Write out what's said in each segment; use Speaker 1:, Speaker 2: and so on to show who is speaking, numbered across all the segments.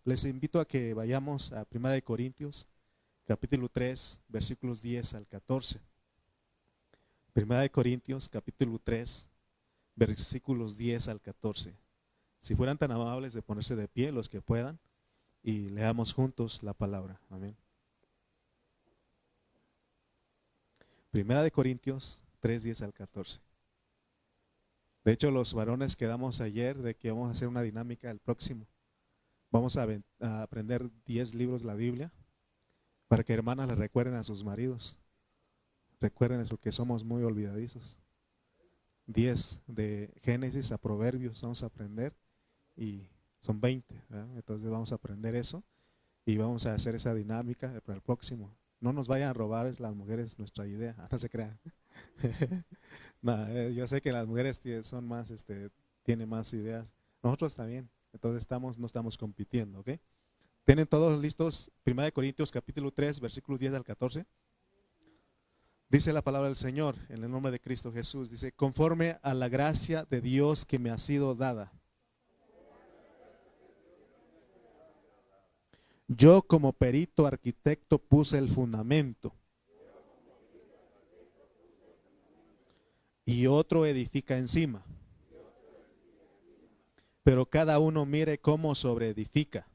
Speaker 1: Les invito a que vayamos a 1 Corintios, capítulo 3, versículos 10 al 14. 1 Corintios, capítulo 3, versículos 10 al 14. Si fueran tan amables de ponerse de pie, los que puedan, y leamos juntos la palabra. Amén. 1 Corintios 3, 10 al 14. De hecho, los varones quedamos ayer de que vamos a hacer una dinámica el próximo. Vamos a aprender 10 libros de la Biblia para que hermanas le recuerden a sus maridos. Recuerden eso, que somos muy olvidadizos. 10 de Génesis a Proverbios vamos a aprender y son 20, ¿verdad? Entonces vamos a aprender eso y vamos a hacer esa dinámica para el próximo. No nos vayan a robar las mujeres nuestra idea, no se crean. No, yo sé que las mujeres son más, tienen más ideas. Nosotros también. Entonces no estamos compitiendo, ¿ok? ¿Tienen todos listos? 1 Corintios capítulo 3, versículos 10 al 14. Dice la palabra del Señor en el nombre de Cristo Jesús. Dice, conforme a la gracia de Dios que me ha sido dada. Yo como perito arquitecto puse el fundamento. Y otro edifica encima. Pero cada uno mire cómo sobreedifica.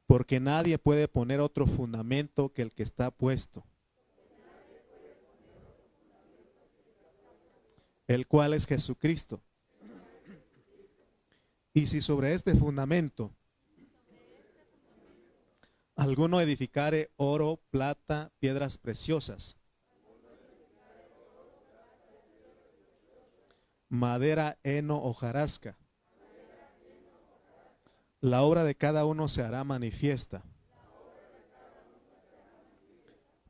Speaker 1: Porque nadie puede poner otro fundamento que el que está puesto, el cual es Jesucristo. Y si sobre este fundamento alguno edificare oro, plata, piedras preciosas, madera, heno, hojarasca, la obra de cada uno se hará manifiesta,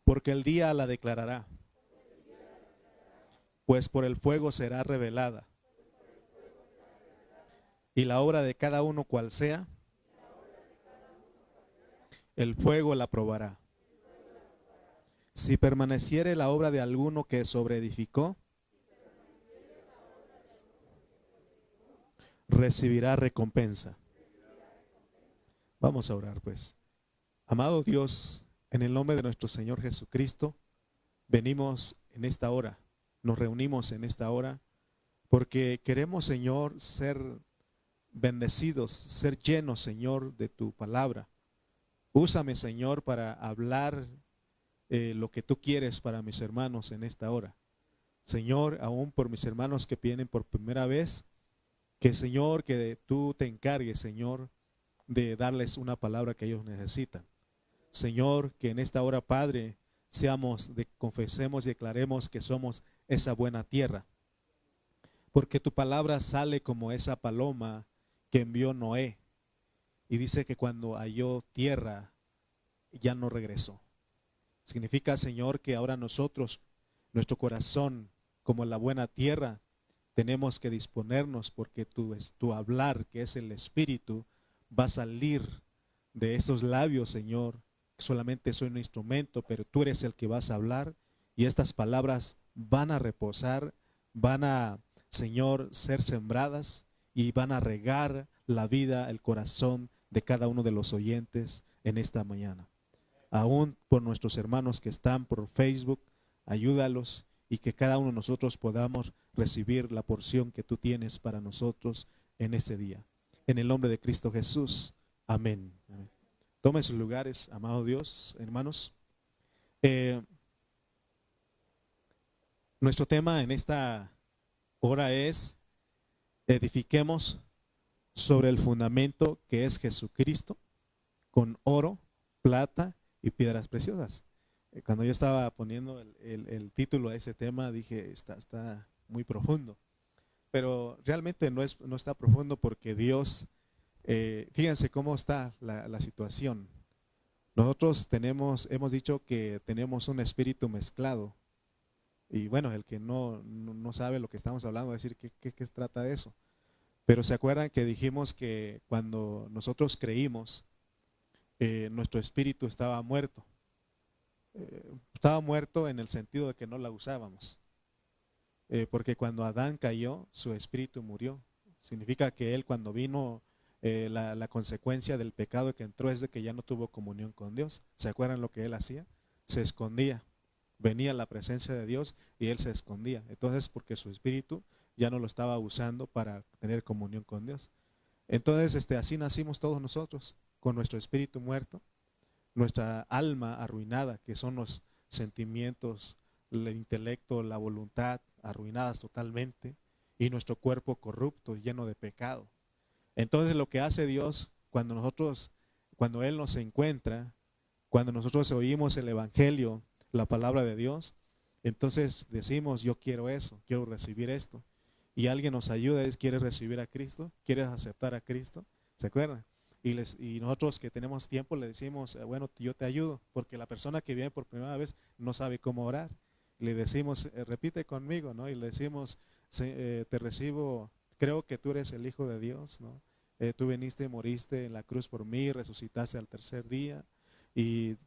Speaker 1: porque el día la declarará, pues por el fuego será revelada. Y la obra de cada uno cual sea, el fuego la probará. Si permaneciere la obra de alguno que sobreedificó, recibirá recompensa. Vamos a orar pues. Amado Dios, en el nombre de nuestro Señor Jesucristo, venimos en esta hora, nos reunimos en esta hora, porque queremos, Señor, ser bendecidos, ser llenos, Señor, de tu palabra. Úsame, Señor, para hablar lo que tú quieres para mis hermanos en esta hora. Señor, aún por mis hermanos que vienen por primera vez, que Señor, que tú te encargues, Señor, de darles una palabra que ellos necesitan. Señor, que en esta hora, Padre, confesemos y declaremos que somos esa buena tierra. Porque tu palabra sale como esa paloma que envió Noé. Y dice que cuando halló tierra, ya no regresó. Significa, Señor, que ahora nosotros, nuestro corazón, como la buena tierra, tenemos que disponernos porque tu hablar, que es el Espíritu, va a salir de esos labios, Señor. Solamente soy un instrumento, pero tú eres el que vas a hablar y estas palabras van a reposar, van a, Señor, ser sembradas y van a regar la vida, el corazón de cada uno de los oyentes en esta mañana. Aún por nuestros hermanos que están por Facebook, ayúdalos y que cada uno de nosotros podamos recibir la porción que tú tienes para nosotros en este día. En el nombre de Cristo Jesús. Amén. Amén. Tomen sus lugares, amado Dios, hermanos. Nuestro tema en esta hora es: edifiquemos sobre el fundamento que es Jesucristo, con oro, plata y piedras preciosas. Cuando yo estaba poniendo el título a ese tema, dije, está muy profundo. Pero realmente no está profundo porque Dios, fíjense cómo está la situación. Nosotros hemos dicho que tenemos un espíritu mezclado. Y bueno, el que no sabe lo que estamos hablando, va a decir, ¿qué trata de eso? Pero se acuerdan que dijimos que cuando nosotros creímos, nuestro espíritu estaba muerto. Estaba muerto en el sentido de que no la usábamos. Porque cuando Adán cayó, su espíritu murió. Significa que él cuando vino, la consecuencia del pecado que entró es de que ya no tuvo comunión con Dios. ¿Se acuerdan lo que él hacía? Se escondía. Venía la presencia de Dios y él se escondía. Entonces, porque su espíritu ya no lo estaba usando para tener comunión con Dios. Entonces, así nacimos todos nosotros, con nuestro espíritu muerto, nuestra alma arruinada, que son los sentimientos, el intelecto, la voluntad arruinadas totalmente, y nuestro cuerpo corrupto, lleno de pecado. Entonces, lo que hace Dios cuando Él nos encuentra, cuando nosotros oímos el Evangelio, la palabra de Dios, entonces decimos, yo quiero eso, quiero recibir esto. Y alguien nos ayuda, ¿quieres recibir a Cristo? ¿Quieres aceptar a Cristo? ¿Se acuerdan? Y nosotros que tenemos tiempo le decimos, bueno, yo te ayudo, porque la persona que viene por primera vez no sabe cómo orar. Le decimos, repite conmigo, ¿no? Y le decimos, te recibo, creo que tú eres el Hijo de Dios, ¿no? Tú viniste y moriste en la cruz por mí, resucitaste al tercer día, y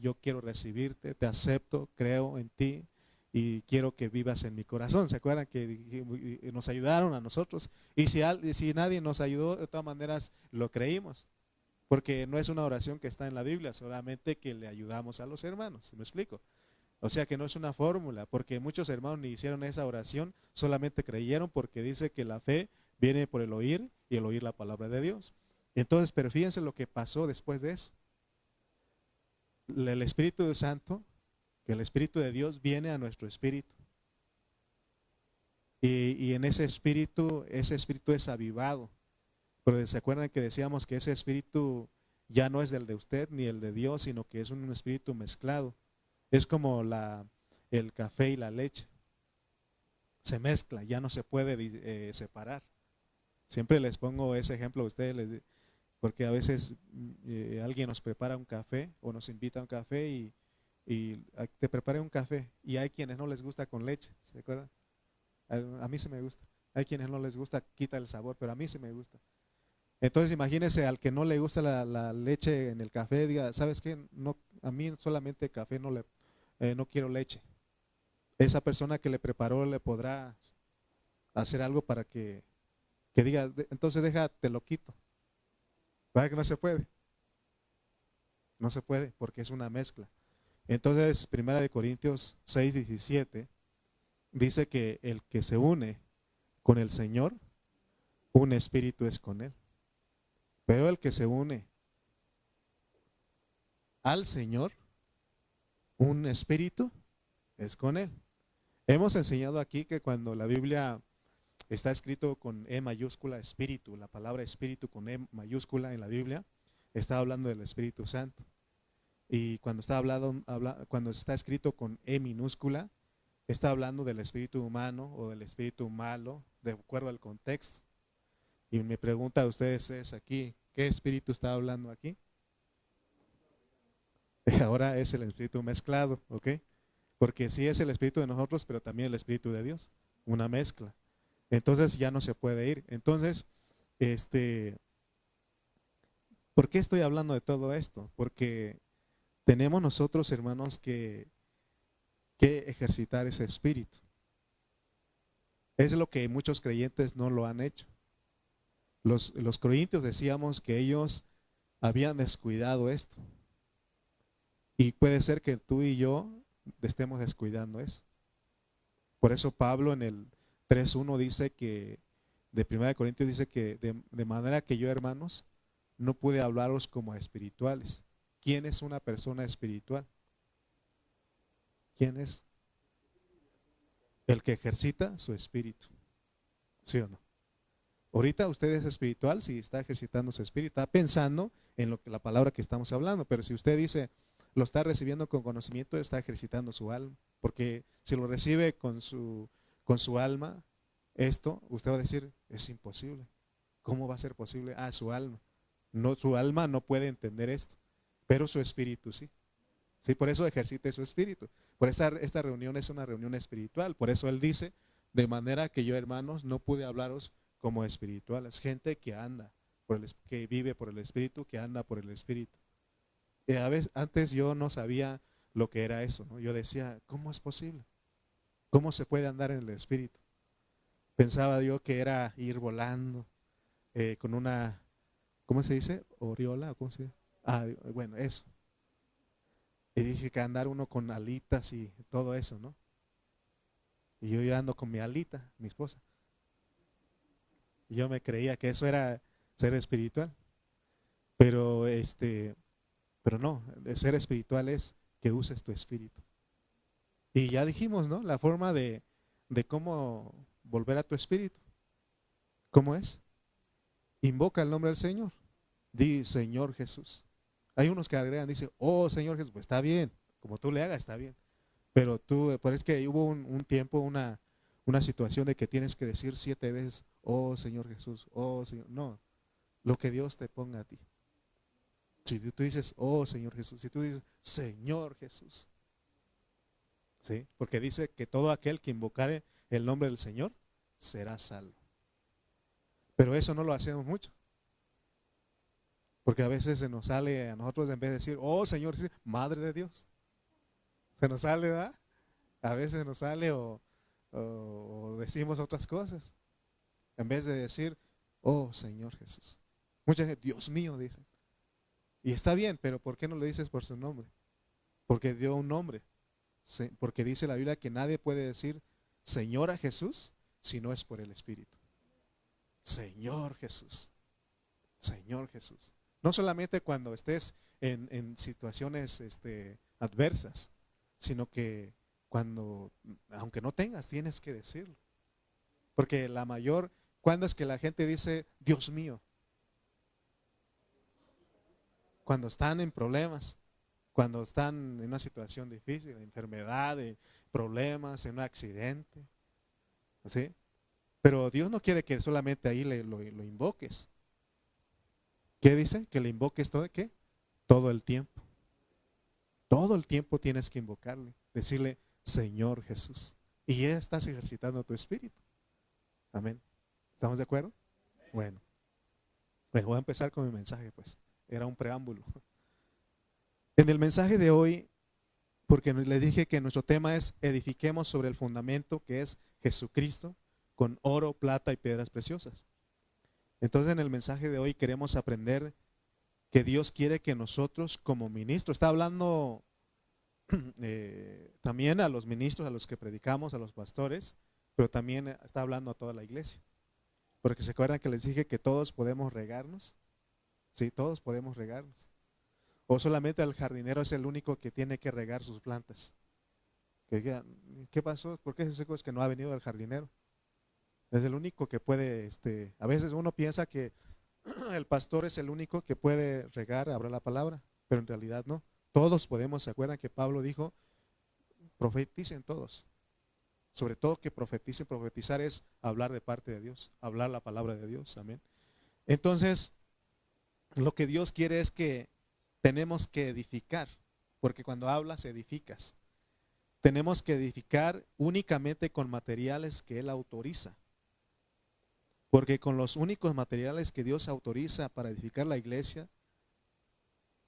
Speaker 1: yo quiero recibirte, te acepto, creo en ti, y quiero que vivas en mi corazón. ¿Se acuerdan que nos ayudaron a nosotros? Y si nadie nos ayudó, de todas maneras lo creímos, porque no es una oración que está en la Biblia, solamente que le ayudamos a los hermanos. ¿Me explico? O sea que no es una fórmula, porque muchos hermanos ni hicieron esa oración, solamente creyeron, porque dice que la fe viene por el oír y el oír la palabra de Dios. Entonces, pero fíjense lo que pasó después de eso. El Espíritu Santo, que el Espíritu de Dios viene a nuestro espíritu. Y en ese espíritu es avivado. Pero ¿se acuerdan que decíamos que ese espíritu ya no es del de usted ni el de Dios, sino que es un espíritu mezclado? Es como el café y la leche. Se mezcla, ya no se puede separar. Siempre les pongo ese ejemplo a ustedes, porque a veces alguien nos prepara un café o nos invita a un café y te preparé un café, y hay quienes no les gusta con leche, ¿se acuerdan? A mí sí me gusta. Hay quienes no les gusta, quita el sabor, pero a mí sí me gusta. Entonces imagínense al que no le gusta la leche en el café, diga, ¿sabes qué? No, a mí solamente café no quiero leche. Esa persona que le preparó le podrá hacer algo para que diga, entonces te lo quito. ¿Verdad que no se puede? No se puede porque es una mezcla. Entonces, 1 Corintios 6:17 dice que el que se une con el Señor, un espíritu es con él. Pero el que se une al Señor, un espíritu es con él. Hemos enseñado aquí que cuando la Biblia está escrito con E mayúscula, espíritu, la palabra espíritu con E mayúscula en la Biblia, está hablando del Espíritu Santo. Y cuando está escrito con E minúscula, está hablando del espíritu humano o del espíritu malo, de acuerdo al contexto. Y mi pregunta a ustedes es aquí, ¿qué espíritu está hablando aquí? Ahora es el espíritu mezclado, ¿ok? Porque sí es el espíritu de nosotros, pero también el espíritu de Dios, una mezcla. Entonces ya no se puede ir. Entonces, ¿por qué estoy hablando de todo esto? Porque tenemos nosotros, hermanos, que ejercitar ese espíritu. Es lo que muchos creyentes no lo han hecho. Los corintios decíamos que ellos habían descuidado esto. Y puede ser que tú y yo estemos descuidando eso. Por eso Pablo en el 3:1 dice que, de 1 Corintios dice que de manera que yo, hermanos, no pude hablaros como a espirituales. ¿Quién es una persona espiritual? ¿Quién es? El que ejercita su espíritu. ¿Sí o no? Ahorita usted es espiritual si está ejercitando su espíritu, está pensando en la palabra que estamos hablando, pero si usted dice, lo está recibiendo con conocimiento, está ejercitando su alma, porque si lo recibe con su alma, usted va a decir, es imposible. ¿Cómo va a ser posible? Su alma. No, su alma no puede entender esto, pero su espíritu sí. Sí, por eso ejercite su espíritu. Por esta reunión es una reunión espiritual. Por eso él dice, de manera que yo, hermanos, no pude hablaros como espirituales. Gente que anda, que vive por el espíritu, que anda por el espíritu. A veces, antes yo no sabía lo que era eso, ¿no? Yo decía, ¿cómo es posible? ¿Cómo se puede andar en el espíritu? Pensaba yo que era ir volando con una, ¿cómo se dice? Oriola, ¿o cómo se dice? Ah, bueno, eso. Y dije que andar uno con alitas y todo eso, ¿no? Y yo ya ando con mi alita, mi esposa. Y yo me creía que eso era ser espiritual. Pero pero no, el ser espiritual es que uses tu espíritu. Y ya dijimos, ¿no? La forma de cómo volver a tu espíritu. ¿Cómo es? Invoca el nombre del Señor. Di, Señor Jesús. Hay unos que agregan, dice, oh Señor Jesús, pues está bien, como tú le hagas, está bien. Pero tú, pero es que hubo un tiempo, una situación de que tienes que decir 7 veces, oh Señor Jesús, oh Señor. No, lo que Dios te ponga a ti. Si tú dices, oh Señor Jesús, si tú dices, Señor Jesús, ¿sí? Porque dice que todo aquel que invocare el nombre del Señor será salvo. Pero eso no lo hacemos mucho. Porque a veces se nos sale a nosotros en vez de decir, oh Señor, Madre de Dios. Se nos sale, ¿verdad? A veces nos sale o decimos otras cosas. En vez de decir, oh Señor Jesús. Muchas veces, Dios mío, dicen. Y está bien, pero ¿por qué no le dices por su nombre? Porque dio un nombre. Porque dice la Biblia que nadie puede decir Señor a Jesús si no es por el Espíritu. Señor Jesús. Señor Jesús. No solamente cuando estés en situaciones adversas, sino que cuando, aunque no tengas, tienes que decirlo. Porque ¿cuándo es que la gente dice, Dios mío? Cuando están en problemas, cuando están en una situación difícil, de enfermedad, de problemas, en un accidente. ¿Sí? Pero Dios no quiere que solamente ahí lo invoques. ¿Qué dice? Que le invoques todo, ¿qué? Todo el tiempo. Todo el tiempo tienes que invocarle, decirle, Señor Jesús. Y ya estás ejercitando tu espíritu. Amén. ¿Estamos de acuerdo? Bueno, voy a empezar con mi mensaje, pues. Era un preámbulo. En el mensaje de hoy, porque le dije que nuestro tema es edifiquemos sobre el fundamento que es Jesucristo, con oro, plata y piedras preciosas. Entonces en el mensaje de hoy queremos aprender que Dios quiere que nosotros como ministros, está hablando también a los ministros, a los que predicamos, a los pastores, pero también está hablando a toda la iglesia. Porque se acuerdan que les dije que todos podemos regarnos. Sí, todos podemos regarnos. O solamente el jardinero es el único que tiene que regar sus plantas. Que digan, ¿qué pasó? ¿Por qué es que no ha venido el jardinero? Es el único que puede, a veces uno piensa que el pastor es el único que puede regar, hablar la palabra, pero en realidad no. Todos podemos, ¿se acuerdan que Pablo dijo, profeticen todos? Sobre todo que profeticen, profetizar es hablar de parte de Dios, hablar la palabra de Dios, amén. Entonces, lo que Dios quiere es que tenemos que edificar, porque cuando hablas edificas. Tenemos que edificar únicamente con materiales que Él autoriza. Porque con los únicos materiales que Dios autoriza para edificar la iglesia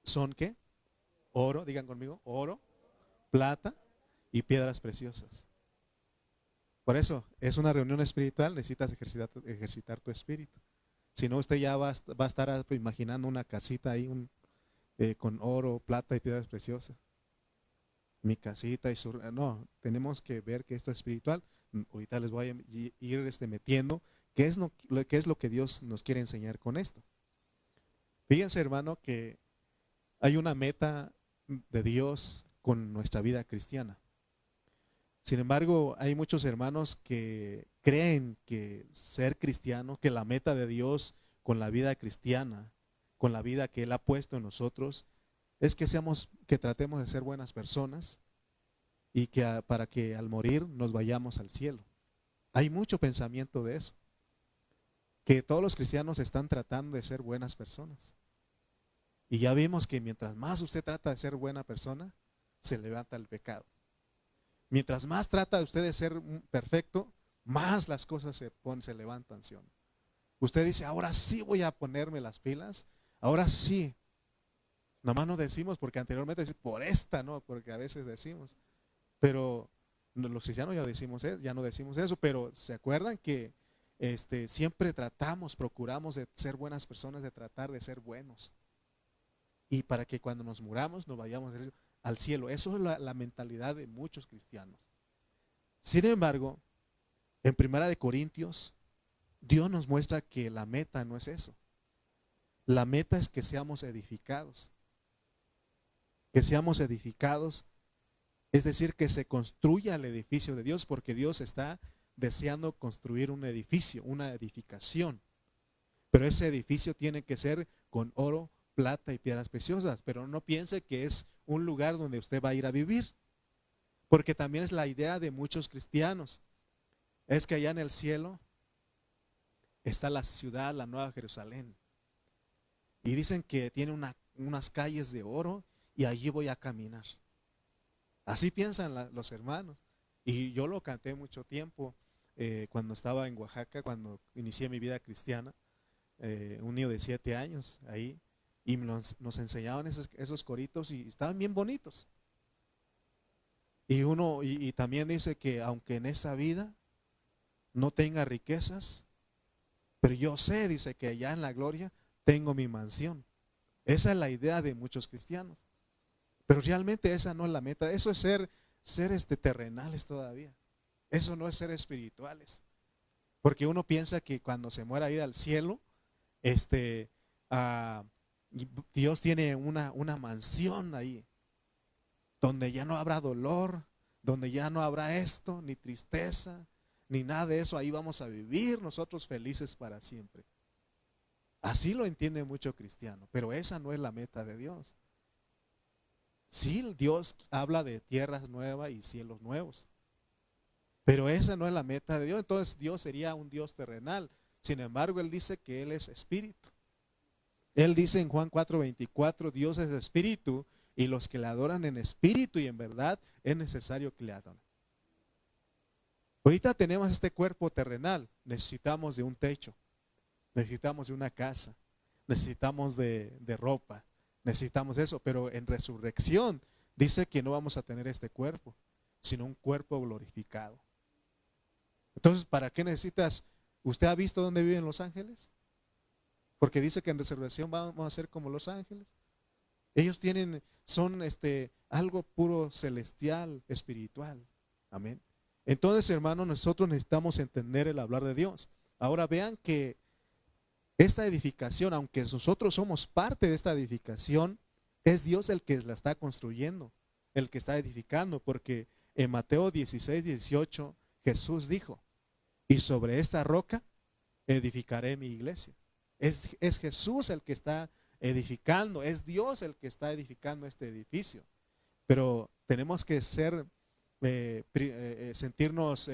Speaker 1: son ¿qué? Oro, digan conmigo, oro, plata y piedras preciosas. Por eso, es una reunión espiritual, necesitas ejercitar tu espíritu. Si no, usted ya va a estar imaginando una casita ahí con oro, plata y piedras preciosas. Mi casita y su... No, tenemos que ver que esto es espiritual. Ahorita les voy a ir metiendo qué es lo que Dios nos quiere enseñar con esto. Fíjense, hermano, que hay una meta de Dios con nuestra vida cristiana. Sin embargo, hay muchos hermanos que creen que ser cristiano, que la meta de Dios con la vida cristiana, con la vida que Él ha puesto en nosotros, es que tratemos de ser buenas personas y que para que al morir nos vayamos al cielo. Hay mucho pensamiento de eso, que todos los cristianos están tratando de ser buenas personas. Y ya vimos que mientras más usted trata de ser buena persona, se levanta el pecado. Mientras más trata usted de ser perfecto, más las cosas se levantan, ¿sí o no? Usted dice, ahora sí voy a ponerme las pilas, ahora sí. Nomás no decimos, porque anteriormente decimos, por esta, ¿no? Porque a veces decimos. Pero Los cristianos ya no decimos eso, pero ¿se acuerdan que siempre procuramos de ser buenas personas, de tratar de ser buenos? Y para que cuando nos muramos nos vayamos al cielo. Eso es la mentalidad de muchos cristianos. Sin embargo, en Primera de Corintios, Dios nos muestra que la meta no es eso. La meta es que seamos edificados. Que seamos edificados, es decir, que se construya el edificio de Dios, porque Dios está deseando construir un edificio, una edificación. Pero ese edificio tiene que ser con oro, plata y piedras preciosas. Pero no piense que es un lugar donde usted va a ir a vivir. Porque también es la idea de muchos cristianos. Es que allá en el cielo está la ciudad, la Nueva Jerusalén. Y dicen que tiene unas calles de oro y allí voy a caminar. Así piensan los hermanos. Y yo lo canté mucho tiempo cuando estaba en Oaxaca, cuando inicié mi vida cristiana. Un niño de 7 años ahí. Y nos enseñaban esos coritos y estaban bien bonitos. Y también dice que aunque en esa vida no tenga riquezas, pero yo sé, dice, que allá en la gloria tengo mi mansión. Esa es la idea de muchos cristianos. Pero realmente esa no es la meta. Eso es ser terrenales todavía. Eso no es ser espirituales. Porque uno piensa que cuando se muera ir al cielo, Dios tiene una mansión ahí, donde ya no habrá dolor, donde ya no habrá esto, ni tristeza, ni nada de eso. Ahí vamos a vivir nosotros felices para siempre. Así lo entiende mucho cristiano, pero esa no es la meta de Dios. Sí, Dios habla de tierras nuevas y cielos nuevos, pero esa no es la meta de Dios. Entonces Dios sería un Dios terrenal. Sin embargo, Él dice que Él es espíritu. Él dice en Juan 4:24, Dios es espíritu, y los que le adoran en espíritu y en verdad es necesario que le adoren. Ahorita tenemos este cuerpo terrenal, necesitamos de un techo, necesitamos de una casa, necesitamos de ropa, necesitamos eso, pero en resurrección dice que no vamos a tener este cuerpo, sino un cuerpo glorificado. Entonces, ¿para qué necesitas? ¿Usted ha visto dónde viven los ángeles? Porque dice que en resurrección vamos a ser como los ángeles. Ellos son algo puro celestial, espiritual. Amén. Entonces, hermanos, nosotros necesitamos entender el hablar de Dios. Ahora vean que esta edificación, aunque nosotros somos parte de esta edificación, es Dios el que la está construyendo, el que está edificando, porque en Mateo 16:18 Jesús dijo, y sobre esta roca edificaré mi iglesia. Es Jesús el que está edificando, es Dios el que está edificando este edificio. Pero tenemos que sentirnos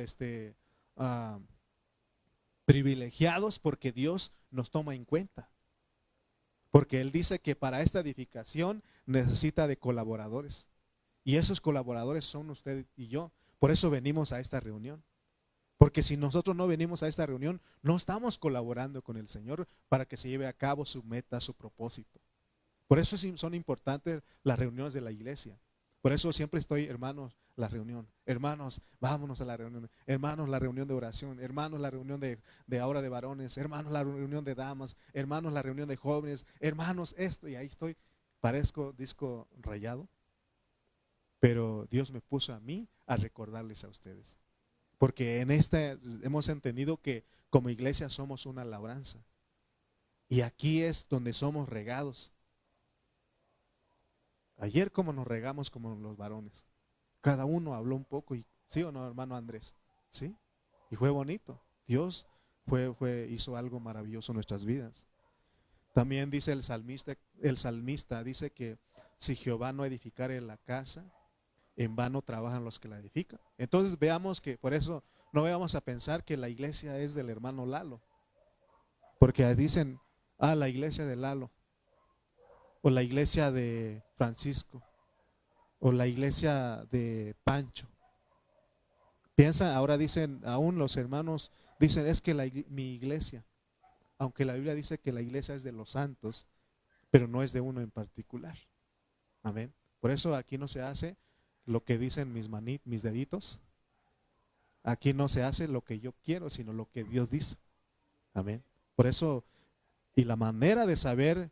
Speaker 1: privilegiados porque Dios nos toma en cuenta. Porque Él dice que para esta edificación necesita de colaboradores. Y esos colaboradores son usted y yo. Por eso venimos a esta reunión. Porque si nosotros no venimos a esta reunión, no estamos colaborando con el Señor para que se lleve a cabo su meta, su propósito. Por eso son importantes las reuniones de la iglesia. Por eso siempre estoy, hermanos, la reunión. Hermanos, vámonos a la reunión. Hermanos, la reunión de oración. Hermanos, la reunión de ahora de varones. Hermanos, la reunión de damas. Hermanos, la reunión de jóvenes. Hermanos, esto. Y ahí estoy. Parezco disco rayado. Pero Dios me puso a mí a recordarles a ustedes. Porque hemos entendido que como iglesia somos una labranza. Y aquí es donde somos regados. Ayer como nos regamos como los varones. Cada uno habló un poco, ¿sí o no, hermano Andrés? ¿Sí? Y fue bonito. Dios hizo algo maravilloso en nuestras vidas. También dice el salmista dice que si Jehová no edificare la casa, en vano trabajan los que la edifican. Entonces veamos que, por eso no vamos a pensar que la iglesia es del hermano Lalo. Porque dicen, la iglesia de Lalo, o la iglesia de Francisco, o la iglesia de Pancho. Piensa, ahora dicen, aún los hermanos dicen, es que mi iglesia, aunque la Biblia dice que la iglesia es de los santos, pero no es de uno en particular. Amén. Por eso aquí no se hace lo que dicen mis deditos, Aquí no se hace lo que yo quiero, sino lo que Dios dice. Amén. Por eso, y la manera de saber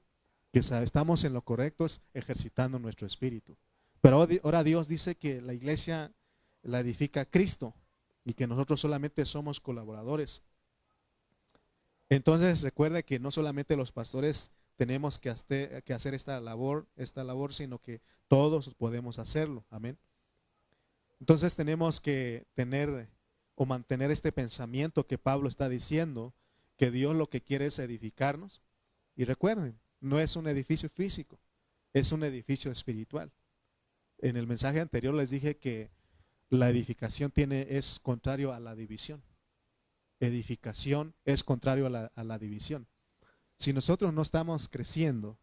Speaker 1: que estamos en lo correcto es ejercitando nuestro espíritu. Pero ahora Dios dice que la iglesia la edifica Cristo y que nosotros solamente somos colaboradores. Entonces recuerda que no solamente los pastores tenemos que hacer esta labor, sino que todos podemos hacerlo. Amén. Entonces tenemos que tener o mantener este pensamiento que Pablo está diciendo, que Dios lo que quiere es edificarnos. Y recuerden, no es un edificio físico, es un edificio espiritual. En el mensaje anterior les dije que la edificación es contrario a la división. Edificación es contrario a la división. Si nosotros no estamos creciendo,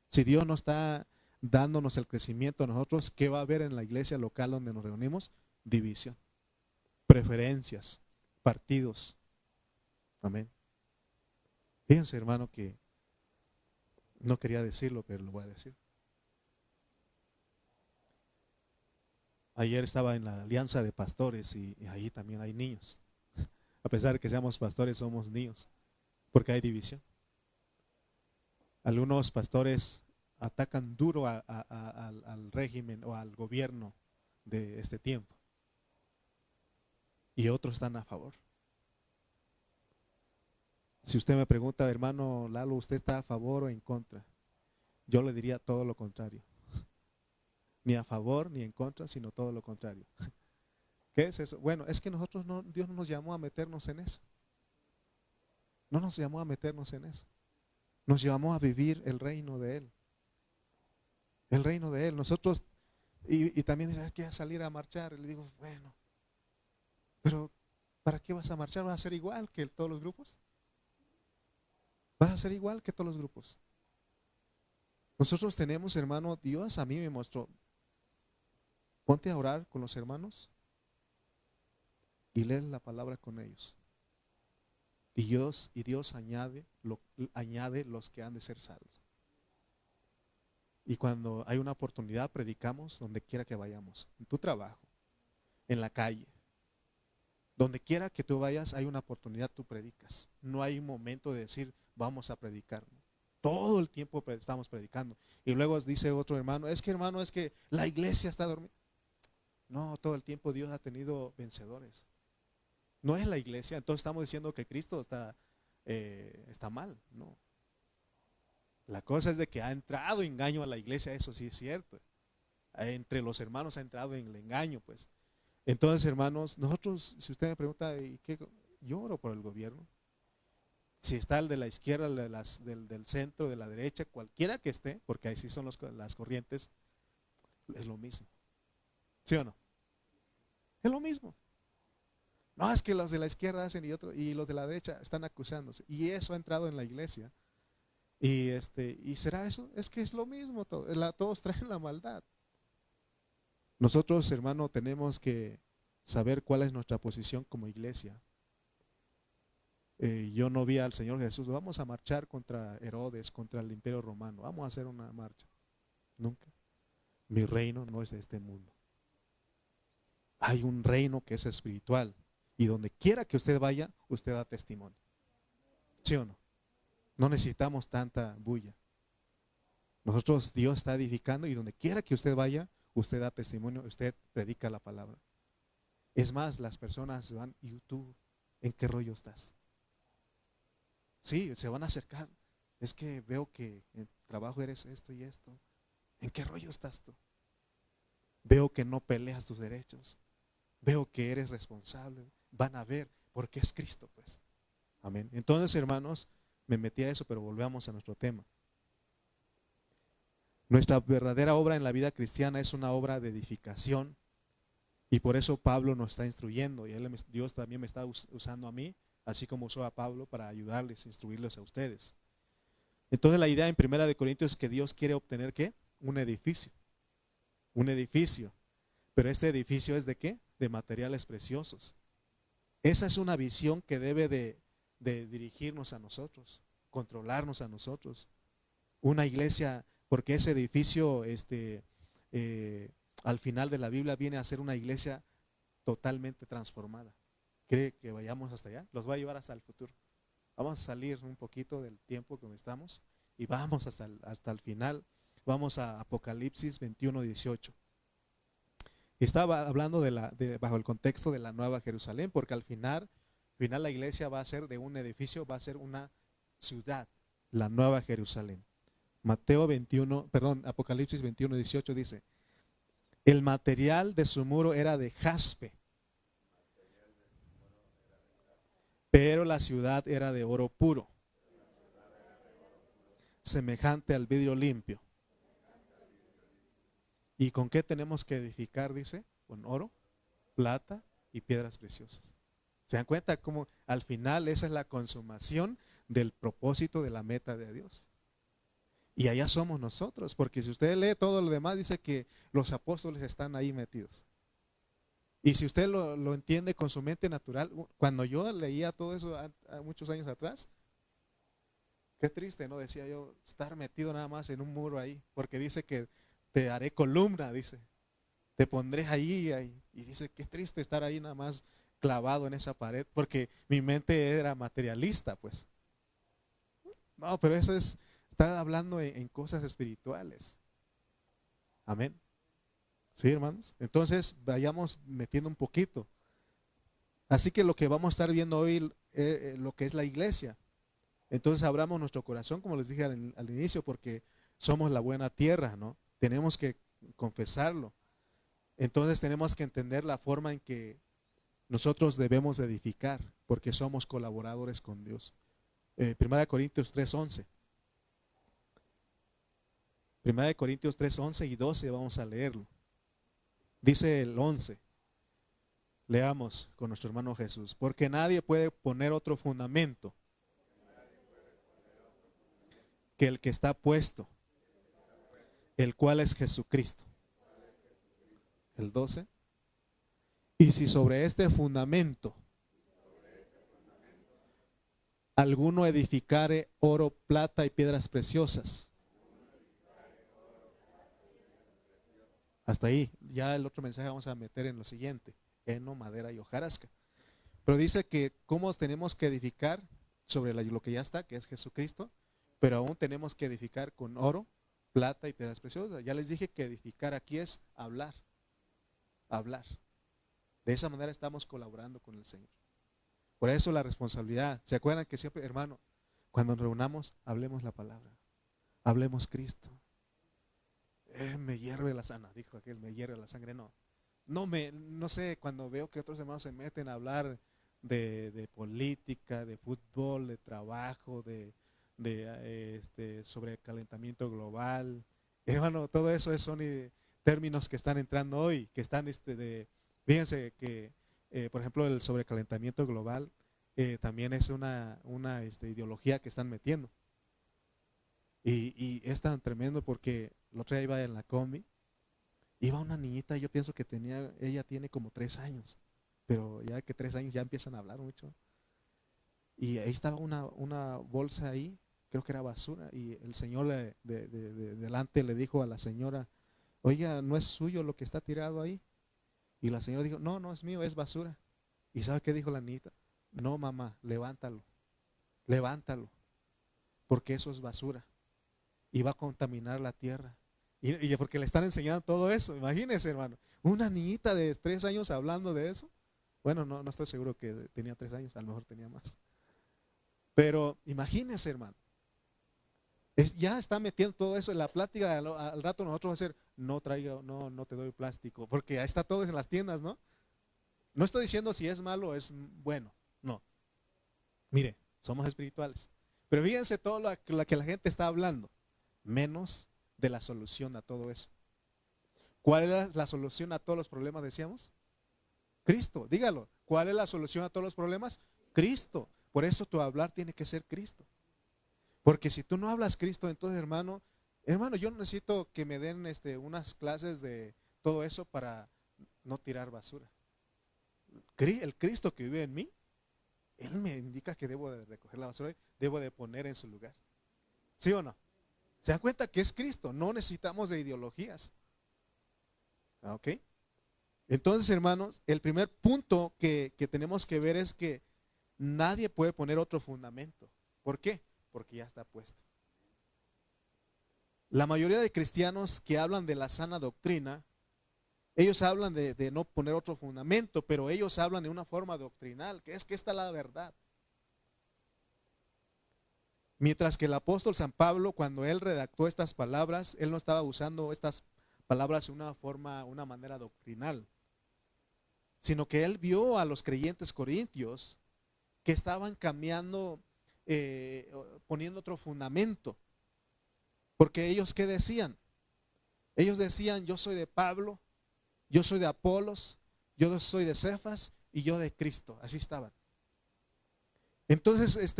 Speaker 1: si Dios no está dándonos el crecimiento a nosotros, ¿qué va a haber en la iglesia local donde nos reunimos? División, preferencias, partidos. Amén. Fíjense, hermano, que no quería decirlo, pero lo voy a decir. Ayer estaba en la alianza de pastores y ahí también hay niños. A pesar de que seamos pastores, somos niños, porque hay división. Algunos pastores atacan duro al régimen o al gobierno de este tiempo, y otros están a favor. Si usted me pregunta, hermano Lalo, ¿usted está a favor o en contra? Yo le diría todo lo contrario. Ni a favor ni en contra, sino todo lo contrario. ¿Qué es eso? Bueno, es que nosotros Dios no nos llamó a meternos en eso. No nos llamó a meternos en eso. Nos llamó a vivir el reino de Él. El reino de Él. Nosotros, y también dice, hay que salir a marchar. Y le digo, bueno, pero ¿para qué vas a marchar? ¿Vas a ser igual que todos los grupos? ¿Vas a ser igual que todos los grupos? Nosotros tenemos, hermano, Dios a mí me mostró, ponte a orar con los hermanos y lee la palabra con ellos. Y Dios añade los que han de ser salvos. Y cuando hay una oportunidad, predicamos donde quiera que vayamos, en tu trabajo, en la calle. Donde quiera que tú vayas, hay una oportunidad, tú predicas. No hay un momento de decir, vamos a predicar. Todo el tiempo estamos predicando. Y luego dice otro hermano, es que la iglesia está dormida. No, todo el tiempo Dios ha tenido vencedores. No es la iglesia, entonces estamos diciendo que Cristo está mal. No. La cosa es de que ha entrado engaño a la iglesia, eso sí es cierto. Entre los hermanos ha entrado en el engaño, pues. Entonces, hermanos, nosotros, si usted me pregunta, ¿y qué? Yo oro por el gobierno. Si está el de la izquierda, el del centro, de la derecha, cualquiera que esté, porque ahí sí son las corrientes, es lo mismo. ¿Sí o no? Es lo mismo. No, es que los de la izquierda hacen y los de la derecha están acusándose. Y eso ha entrado en la iglesia. ¿Y será eso? Es que es lo mismo, todos traen la maldad. Nosotros, hermano, tenemos que saber cuál es nuestra posición como iglesia. Yo no vi al Señor Jesús, vamos a marchar contra Herodes, contra el imperio romano, vamos a hacer una marcha. Nunca. Mi reino no es de este mundo. Hay un reino que es espiritual y donde quiera que usted vaya, usted da testimonio. ¿Sí o no? No necesitamos tanta bulla. Nosotros, Dios está edificando y donde quiera que usted vaya, usted da testimonio, usted predica la palabra. Es más, las personas van, ¿y tú en qué rollo estás? Sí, se van a acercar. Es que veo que en el trabajo eres esto y esto. ¿En qué rollo estás tú? Veo que no peleas tus derechos. Veo que eres responsable. Van a ver, porque es Cristo, pues. Amén. Entonces, hermanos, me metí a eso, pero volvamos a nuestro tema. Nuestra verdadera obra en la vida cristiana es una obra de edificación. Y por eso Pablo nos está instruyendo. Y Dios también me está usando a mí, así como usó a Pablo para ayudarles, instruirles a ustedes. Entonces la idea en 1 Corintios es que Dios quiere obtener ¿qué? Un edificio. Un edificio. Pero este edificio es ¿de qué? De materiales preciosos. Esa es una visión que debe de dirigirnos a nosotros, controlarnos a nosotros. Una iglesia, porque ese edificio al final de la Biblia viene a ser una iglesia totalmente transformada. ¿Quiere que vayamos hasta allá? Los voy a llevar hasta el futuro. Vamos a salir un poquito del tiempo que estamos y vamos hasta el final. Vamos a Apocalipsis 21:18. Estaba hablando bajo el contexto de la Nueva Jerusalén, porque al final la iglesia va a ser de un edificio, va a ser una ciudad, la Nueva Jerusalén. Apocalipsis 21:18 dice: el material de su muro era de jaspe, pero la ciudad era de oro puro, semejante al vidrio limpio. ¿Y con qué tenemos que edificar? Dice, con oro, plata y piedras preciosas. ¿Se dan cuenta cómo al final esa es la consumación del propósito de la meta de Dios? Y allá somos nosotros, porque si usted lee todo lo demás, dice que los apóstoles están ahí metidos. Y si usted lo entiende con su mente natural, cuando yo leía todo eso a muchos años atrás, qué triste, ¿no? Decía yo, estar metido nada más en un muro ahí, porque dice que te haré columna, dice, te pondré ahí, y dice, qué triste estar ahí nada más clavado en esa pared, porque mi mente era materialista, pues. No, pero eso está hablando en cosas espirituales. Amén. Sí, hermanos. Entonces, vayamos metiendo un poquito. Así que lo que vamos a estar viendo hoy, lo que es la iglesia. Entonces, abramos nuestro corazón, como les dije al inicio, porque somos la buena tierra, ¿no? Tenemos que confesarlo. Entonces, tenemos que entender la forma en que nosotros debemos edificar, porque somos colaboradores con Dios. 1 Corintios 3:11. 1 Corintios 3:11 y 12 vamos a leerlo. Dice el 11. Leamos con nuestro hermano Jesús. Porque nadie puede poner otro fundamento que el que está puesto, el cual es Jesucristo. El 12. Y si sobre este fundamento alguno edificare oro, plata y piedras preciosas. Hasta ahí. Ya el otro mensaje vamos a meter en lo siguiente: heno, madera y hojarasca. Pero dice que cómo tenemos que edificar sobre lo que ya está, que es Jesucristo, pero aún tenemos que edificar con oro, plata y piedras preciosas. Ya les dije que edificar aquí es hablar. Hablar. De esa manera estamos colaborando con el Señor. Por eso la responsabilidad. ¿Se acuerdan que siempre, hermano, cuando nos reunamos, hablemos la palabra? Hablemos Cristo. Me hierve la sangre, dijo aquel, me hierve la sangre. No sé, cuando veo que otros hermanos se meten a hablar de política, de fútbol, de trabajo, sobre calentamiento global. Hermano, todo eso son términos que están entrando hoy, que están fíjense que, por ejemplo, el sobrecalentamiento global también es una ideología que están metiendo. Y es tan tremendo porque el otro día iba en la combi, iba una niñita, yo pienso que ella tiene como 3 años, pero ya que 3 años ya empiezan a hablar mucho. Y ahí estaba una bolsa ahí, creo que era basura, y el señor delante le dijo a la señora: oiga, ¿no es suyo lo que está tirado ahí? Y la señora dijo: no, no es mío, es basura. ¿Y sabe qué dijo la niñita? No, mamá, levántalo, porque eso es basura y va a contaminar la tierra. Y porque le están enseñando todo eso, imagínense, hermano, una niñita de 3 años hablando de eso. Bueno, no estoy seguro que tenía 3 años, a lo mejor tenía más. Pero imagínense, hermano, ya está metiendo todo eso en la plática. Al rato nosotros vamos a hacer: no te doy plástico, porque ahí está todo en las tiendas, ¿no? No estoy diciendo si es malo o es bueno, no. Mire, somos espirituales. Pero fíjense todo lo que la gente está hablando, menos de la solución a todo eso. ¿Cuál es la solución a todos los problemas, decíamos? Cristo, dígalo. ¿Cuál es la solución a todos los problemas? Cristo. Por eso tu hablar tiene que ser Cristo. Porque si tú no hablas Cristo, entonces, hermano, yo no necesito que me den unas clases de todo eso para no tirar basura. El Cristo que vive en mí, Él me indica que debo de recoger la basura, debo de poner en su lugar. ¿Sí o no? ¿Se dan cuenta que es Cristo? No necesitamos de ideologías. ¿Ok? Entonces, hermanos, el primer punto que tenemos que ver es que nadie puede poner otro fundamento. ¿Por qué? Porque ya está puesto. La mayoría de cristianos que hablan de la sana doctrina, ellos hablan de no poner otro fundamento, pero ellos hablan de una forma doctrinal, que es que esta es la verdad. Mientras que el apóstol San Pablo, cuando él redactó estas palabras, él no estaba usando estas palabras de una forma, una manera doctrinal, sino que él vio a los creyentes corintios que estaban cambiando, poniendo otro fundamento. Porque ellos, ¿qué decían? Ellos decían, yo soy de Pablo, yo soy de Apolos, yo soy de Cefas y yo de Cristo. Así estaban. Entonces,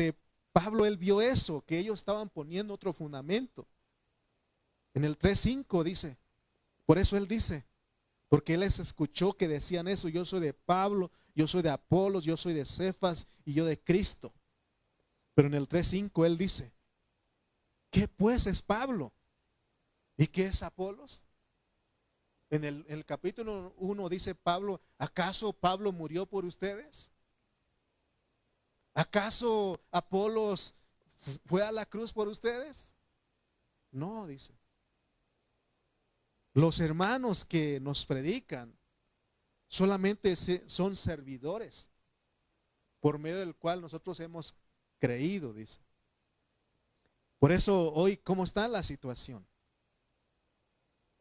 Speaker 1: Pablo, él vio eso, que ellos estaban poniendo otro fundamento. En el 3:5 dice, por eso él dice, porque él les escuchó que decían eso, yo soy de Pablo, yo soy de Apolos, yo soy de Cefas y yo de Cristo. Pero en el 3:5 él dice, ¿qué pues es Pablo? ¿Y qué es Apolos? En el capítulo 1 dice Pablo, ¿acaso Pablo murió por ustedes? ¿Acaso Apolos fue a la cruz por ustedes? No, dice. Los hermanos que nos predican solamente son servidores por medio del cual nosotros hemos creído, dice. Por eso hoy, ¿cómo está la situación?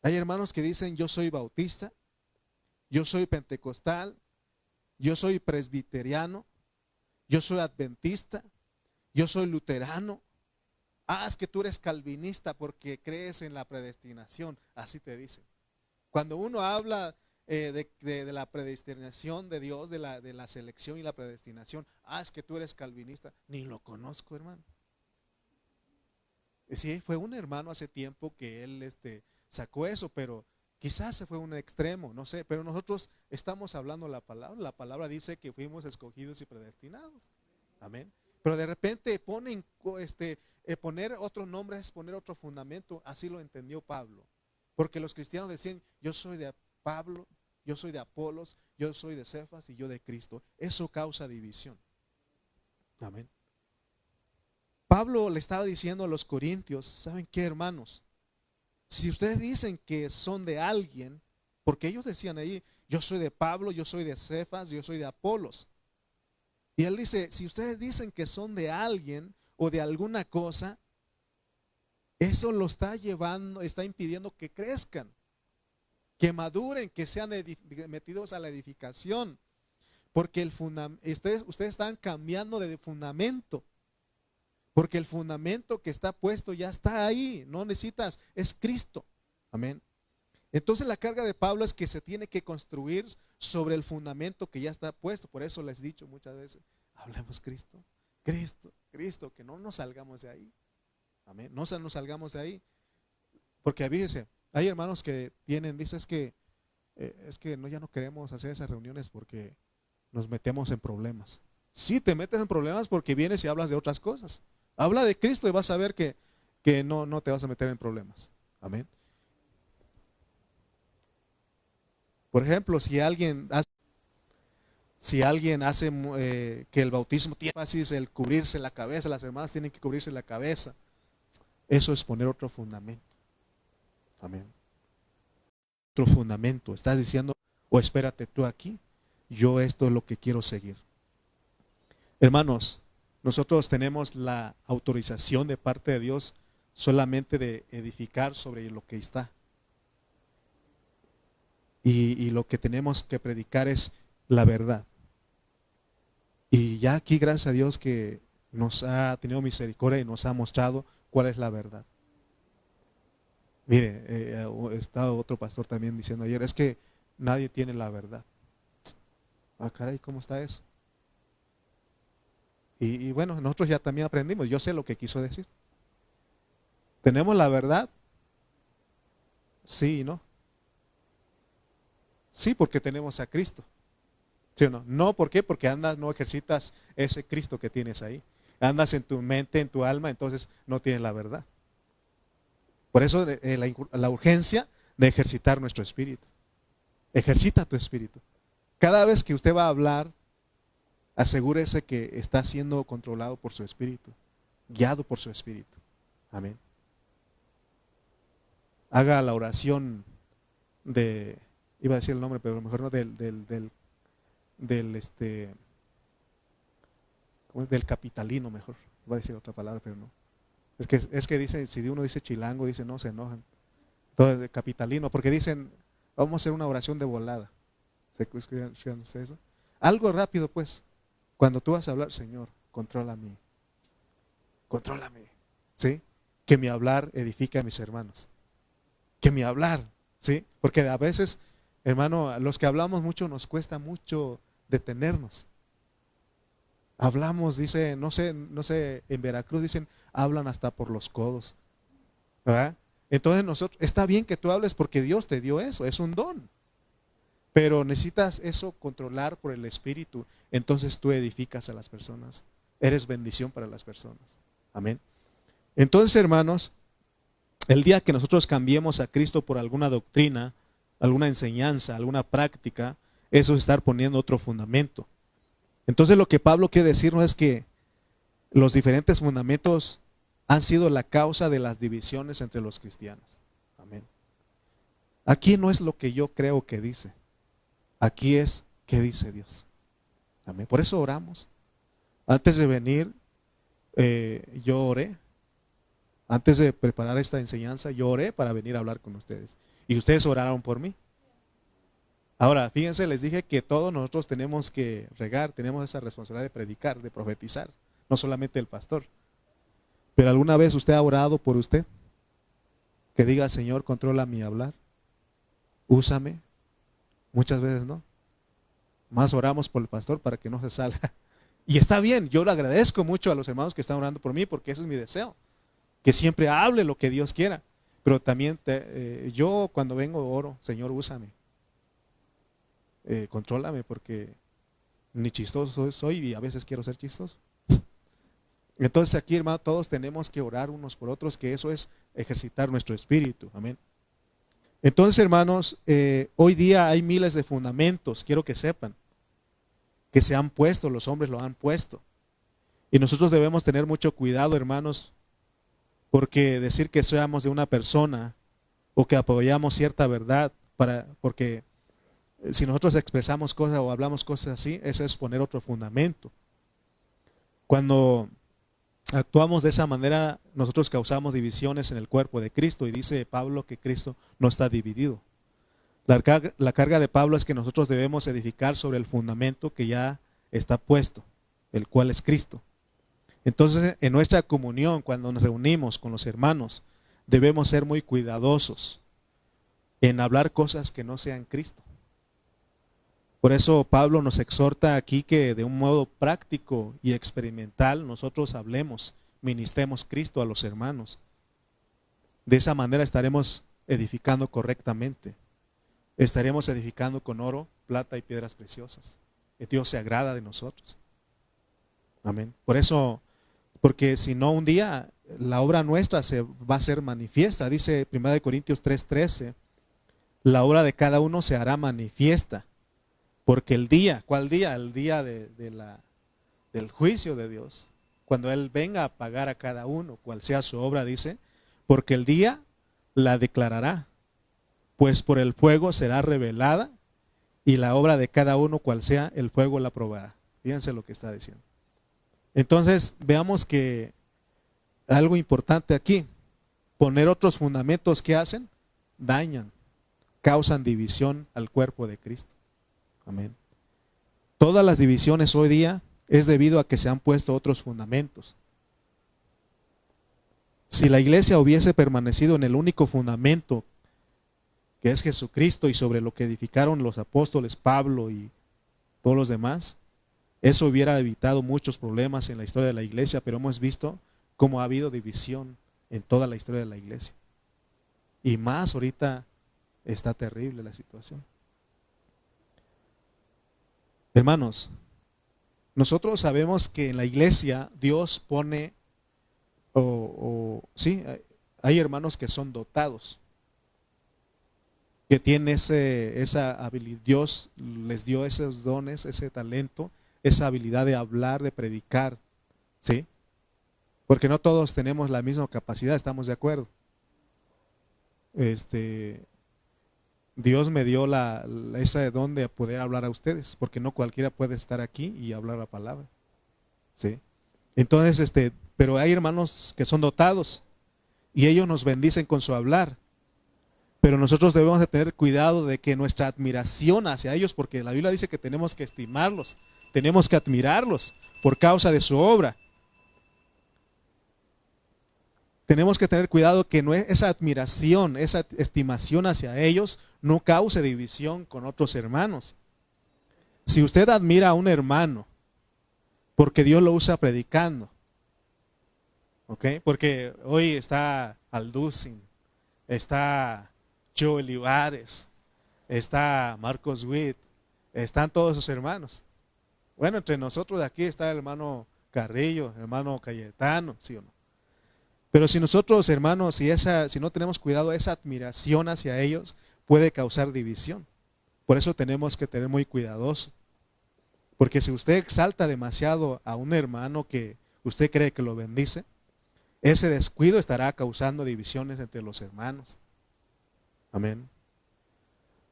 Speaker 1: Hay hermanos que dicen, yo soy bautista, yo soy pentecostal, yo soy presbiteriano, yo soy adventista, yo soy luterano. Ah, es que tú eres calvinista porque crees en la predestinación, así te dicen. Cuando uno habla de la predestinación de Dios, de la selección y la predestinación, ah, es que tú eres calvinista, ni lo conozco, hermano. Sí, fue un hermano hace tiempo que él sacó eso, pero quizás se fue a un extremo, no sé, pero nosotros estamos hablando la palabra dice que fuimos escogidos y predestinados, amén. Pero de repente poner otro nombre es poner otro fundamento, así lo entendió Pablo, porque los cristianos decían, yo soy de Pablo, yo soy de Apolos, yo soy de Cefas y yo de Cristo, eso causa división, amén. Pablo le estaba diciendo a los corintios, ¿saben qué, hermanos? Si ustedes dicen que son de alguien, porque ellos decían ahí, yo soy de Pablo, yo soy de Cefas, yo soy de Apolos. Y él dice, si ustedes dicen que son de alguien o de alguna cosa, eso lo está llevando, está impidiendo que crezcan, que maduren, que sean metidos a la edificación. Porque ustedes están cambiando de fundamento. Porque el fundamento que está puesto ya está ahí, no necesitas, es Cristo. Amén. Entonces la carga de Pablo es que se tiene que construir sobre el fundamento que ya está puesto. Por eso les he dicho muchas veces, hablemos Cristo, Cristo, Cristo, que no nos salgamos de ahí. Amén. No nos salgamos de ahí. Porque fíjense, hay hermanos que dicen es que no, ya no queremos hacer esas reuniones porque nos metemos en problemas. Sí, te metes en problemas porque vienes y hablas de otras cosas. Habla de Cristo y vas a ver que no te vas a meter en problemas. Amén. Por ejemplo, si alguien hace que el bautismo tiene énfasis el cubrirse la cabeza, las hermanas tienen que cubrirse la cabeza, eso es poner otro fundamento. Amén. Otro fundamento. Estás diciendo, o espérate tú aquí, yo esto es lo que quiero seguir. Hermanos, nosotros tenemos la autorización de parte de Dios solamente de edificar sobre lo que está. Y lo que tenemos que predicar es la verdad. Y ya aquí, gracias a Dios que nos ha tenido misericordia y nos ha mostrado cuál es la verdad. Mire, estaba otro pastor también diciendo ayer, es que nadie tiene la verdad. Ah, caray, ¿cómo está eso? Y bueno, nosotros ya también aprendimos, yo sé lo que quiso decir. ¿Tenemos la verdad? Sí y no. Sí, porque tenemos a Cristo. ¿Sí o no? No, ¿por qué? Porque no ejercitas ese Cristo que tienes ahí. Andas en tu mente, en tu alma, entonces no tienes la verdad. Por eso la urgencia de ejercitar nuestro espíritu. Ejercita tu espíritu. Cada vez que usted va a hablar, asegúrese que está siendo controlado por su espíritu, guiado por su espíritu. Amén. Haga la oración iba a decir el nombre, pero a lo mejor no, ¿cómo es? Del capitalino, mejor. Iba a decir otra palabra, pero no. Es que dice, si uno dice chilango, dice no, se enojan. Entonces, de capitalino, porque dicen, vamos a hacer una oración de volada. ¿Se escuchan ustedes eso? Algo rápido, pues. Cuando tú vas a hablar, Señor, contrólame. Contrólame. ¿Sí? Que mi hablar edifique a mis hermanos. Que mi hablar, ¿sí? Porque a veces, hermano, a los que hablamos mucho nos cuesta mucho detenernos. Hablamos, dice, no sé, en Veracruz dicen, hablan hasta por los codos. ¿Verdad? Entonces nosotros, está bien que tú hables porque Dios te dio eso, es un don. Pero necesitas eso controlar por el Espíritu. Entonces tú edificas a las personas. Eres bendición para las personas. Amén. Entonces, hermanos, el día que nosotros cambiemos a Cristo por alguna doctrina, alguna enseñanza, alguna práctica, eso es estar poniendo otro fundamento. Entonces lo que Pablo quiere decirnos es que los diferentes fundamentos han sido la causa de las divisiones entre los cristianos. Amén. Aquí no es lo que yo creo que dice. Aquí es qué dice Dios. Amén. Por eso oramos. Antes de venir, yo oré. Antes de preparar esta enseñanza, yo oré para venir a hablar con ustedes. Y ustedes oraron por mí. Ahora, fíjense, les dije que todos nosotros tenemos que regar, tenemos esa responsabilidad de predicar, de profetizar, no solamente el pastor. Pero ¿alguna vez usted ha orado por usted? Que diga, Señor, controla mi hablar, úsame. Muchas veces no. Más oramos por el pastor para que no se salga. Y está bien, yo le agradezco mucho a los hermanos que están orando por mí, porque ese es mi deseo. Que siempre hable lo que Dios quiera. Pero también yo cuando vengo oro, Señor, úsame. Contrólame, porque ni chistoso soy y a veces quiero ser chistoso. Entonces aquí, hermano, todos tenemos que orar unos por otros, que eso es ejercitar nuestro espíritu. Amén. Entonces, hermanos, hoy día hay miles de fundamentos, quiero que sepan, que se han puesto, los hombres lo han puesto. Y nosotros debemos tener mucho cuidado, hermanos, porque decir que seamos de una persona o que apoyamos cierta verdad, porque si nosotros expresamos cosas o hablamos cosas así, eso es poner otro fundamento. Cuando actuamos de esa manera, nosotros causamos divisiones en el cuerpo de Cristo, y dice Pablo que Cristo no está dividido. La carga de Pablo es que nosotros debemos edificar sobre el fundamento que ya está puesto, el cual es Cristo. Entonces, en nuestra comunión, cuando nos reunimos con los hermanos, debemos ser muy cuidadosos en hablar cosas que no sean Cristo. Por eso Pablo nos exhorta aquí que de un modo práctico y experimental nosotros hablemos, ministremos Cristo a los hermanos. De esa manera estaremos edificando correctamente. Estaremos edificando con oro, plata y piedras preciosas. Dios se agrada de nosotros. Amén. Por eso, porque si no, un día la obra nuestra se va a ser manifiesta. Dice 1 Corintios 3:13, la obra de cada uno se hará manifiesta. Porque el día, ¿cuál día? El día del juicio de Dios. Cuando Él venga a pagar a cada uno, cual sea su obra, dice, porque el día la declarará, pues por el fuego será revelada, y la obra de cada uno, cual sea, el fuego la probará. Fíjense lo que está diciendo. Entonces, veamos que algo importante aquí, poner otros fundamentos que hacen, dañan, causan división al cuerpo de Cristo. Amén. Todas las divisiones hoy día es debido a que se han puesto otros fundamentos. Si la iglesia hubiese permanecido en el único fundamento que es Jesucristo y sobre lo que edificaron los apóstoles Pablo y todos los demás, eso hubiera evitado muchos problemas en la historia de la iglesia, pero hemos visto cómo ha habido división en toda la historia de la iglesia. Y más ahorita está terrible la situación. Hermanos, nosotros sabemos que en la iglesia Dios pone, sí, hay hermanos que son dotados, que tiene esa habilidad. Dios les dio esos dones, ese talento, esa habilidad de hablar, de predicar, ¿sí? Porque no todos tenemos la misma capacidad, estamos de acuerdo. Dios me dio ese don de poder hablar a ustedes, porque no cualquiera puede estar aquí y hablar la palabra, ¿sí? Entonces, pero hay hermanos que son dotados y ellos nos bendicen con su hablar. Pero nosotros debemos de tener cuidado de que nuestra admiración hacia ellos, porque la Biblia dice que tenemos que estimarlos, tenemos que admirarlos por causa de su obra. Tenemos que tener cuidado que esa admiración, esa estimación hacia ellos no cause división con otros hermanos. Si usted admira a un hermano porque Dios lo usa predicando, ¿ok? Porque hoy está Alducin, está Joe Olivares, está Marcos Witt, están todos sus hermanos. Bueno, entre nosotros de aquí está el hermano Carrillo, el hermano Cayetano, ¿sí o no? Pero si nosotros, hermanos, si no tenemos cuidado, esa admiración hacia ellos puede causar división. Por eso tenemos que tener muy cuidadoso. Porque si usted exalta demasiado a un hermano que usted cree que lo bendice, ese descuido estará causando divisiones entre los hermanos. Amén.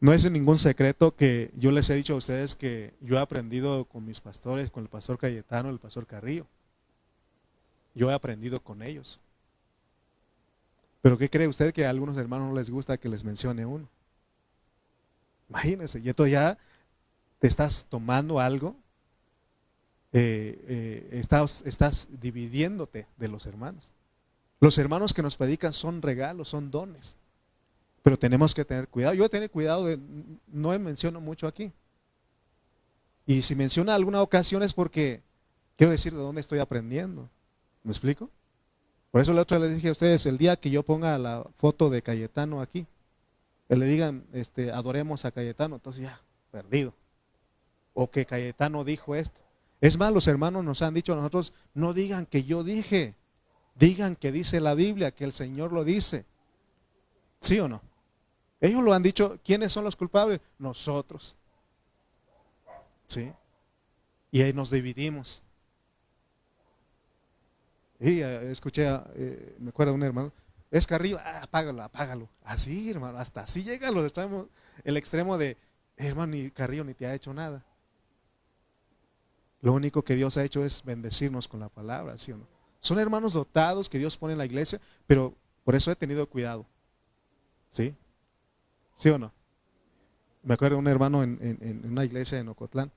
Speaker 1: No es ningún secreto que yo les he dicho a ustedes que yo he aprendido con mis pastores, con el pastor Cayetano, el pastor Carrillo. Yo he aprendido con ellos. Pero ¿qué cree usted que a algunos hermanos no les gusta que les mencione uno? Imagínense, y entonces ya te estás tomando algo, estás dividiéndote de los hermanos. Los hermanos que nos predican son regalos, son dones. Pero tenemos que tener cuidado. Yo tengo cuidado no menciono mucho aquí. Y si menciono alguna ocasión es porque quiero decir de dónde estoy aprendiendo. ¿Me explico? Por eso la otra les dije a ustedes, el día que yo ponga la foto de Cayetano aquí, que le digan, adoremos a Cayetano, entonces ya, perdido. O que Cayetano dijo esto. Es más, los hermanos nos han dicho a nosotros, no digan que yo dije, digan que dice la Biblia, que el Señor lo dice. ¿Sí o no? Ellos lo han dicho. ¿Quiénes son los culpables? Nosotros. ¿Sí? Y ahí nos dividimos. Y escuché, me acuerdo de un hermano, es Carrillo, apágalo, apágalo. Así, hermano, hasta así llegan los extremos, el extremo de, hermano, ni Carrillo ni te ha hecho nada. Lo único que Dios ha hecho es bendecirnos con la palabra, ¿sí o no? Son hermanos dotados que Dios pone en la iglesia, pero por eso he tenido cuidado. ¿Sí? ¿Sí o no? Me acuerdo de un hermano en una iglesia en Ocotlán.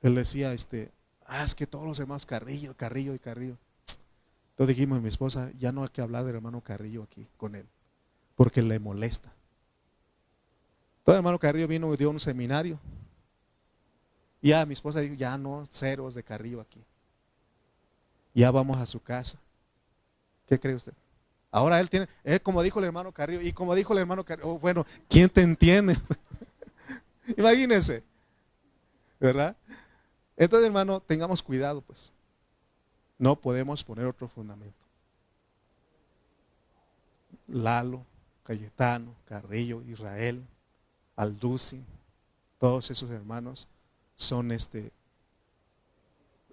Speaker 1: Él decía, es que todos los hermanos Carrillo, Carrillo y Carrillo. Entonces dijimos a mi esposa, ya no hay que hablar del hermano Carrillo aquí con él, porque le molesta. Todo el hermano Carrillo vino y dio un seminario. Y ya mi esposa dijo, ya no, ceros de Carrillo aquí. Ya vamos a su casa. ¿Qué cree usted? Ahora él como dijo el hermano Carrillo, y como dijo el hermano Carrillo, bueno, ¿quién te entiende? Imagínense, ¿verdad? Entonces, hermano, tengamos cuidado, pues. No podemos poner otro fundamento. Lalo, Cayetano, Carrillo, Israel, Alducin, todos esos hermanos son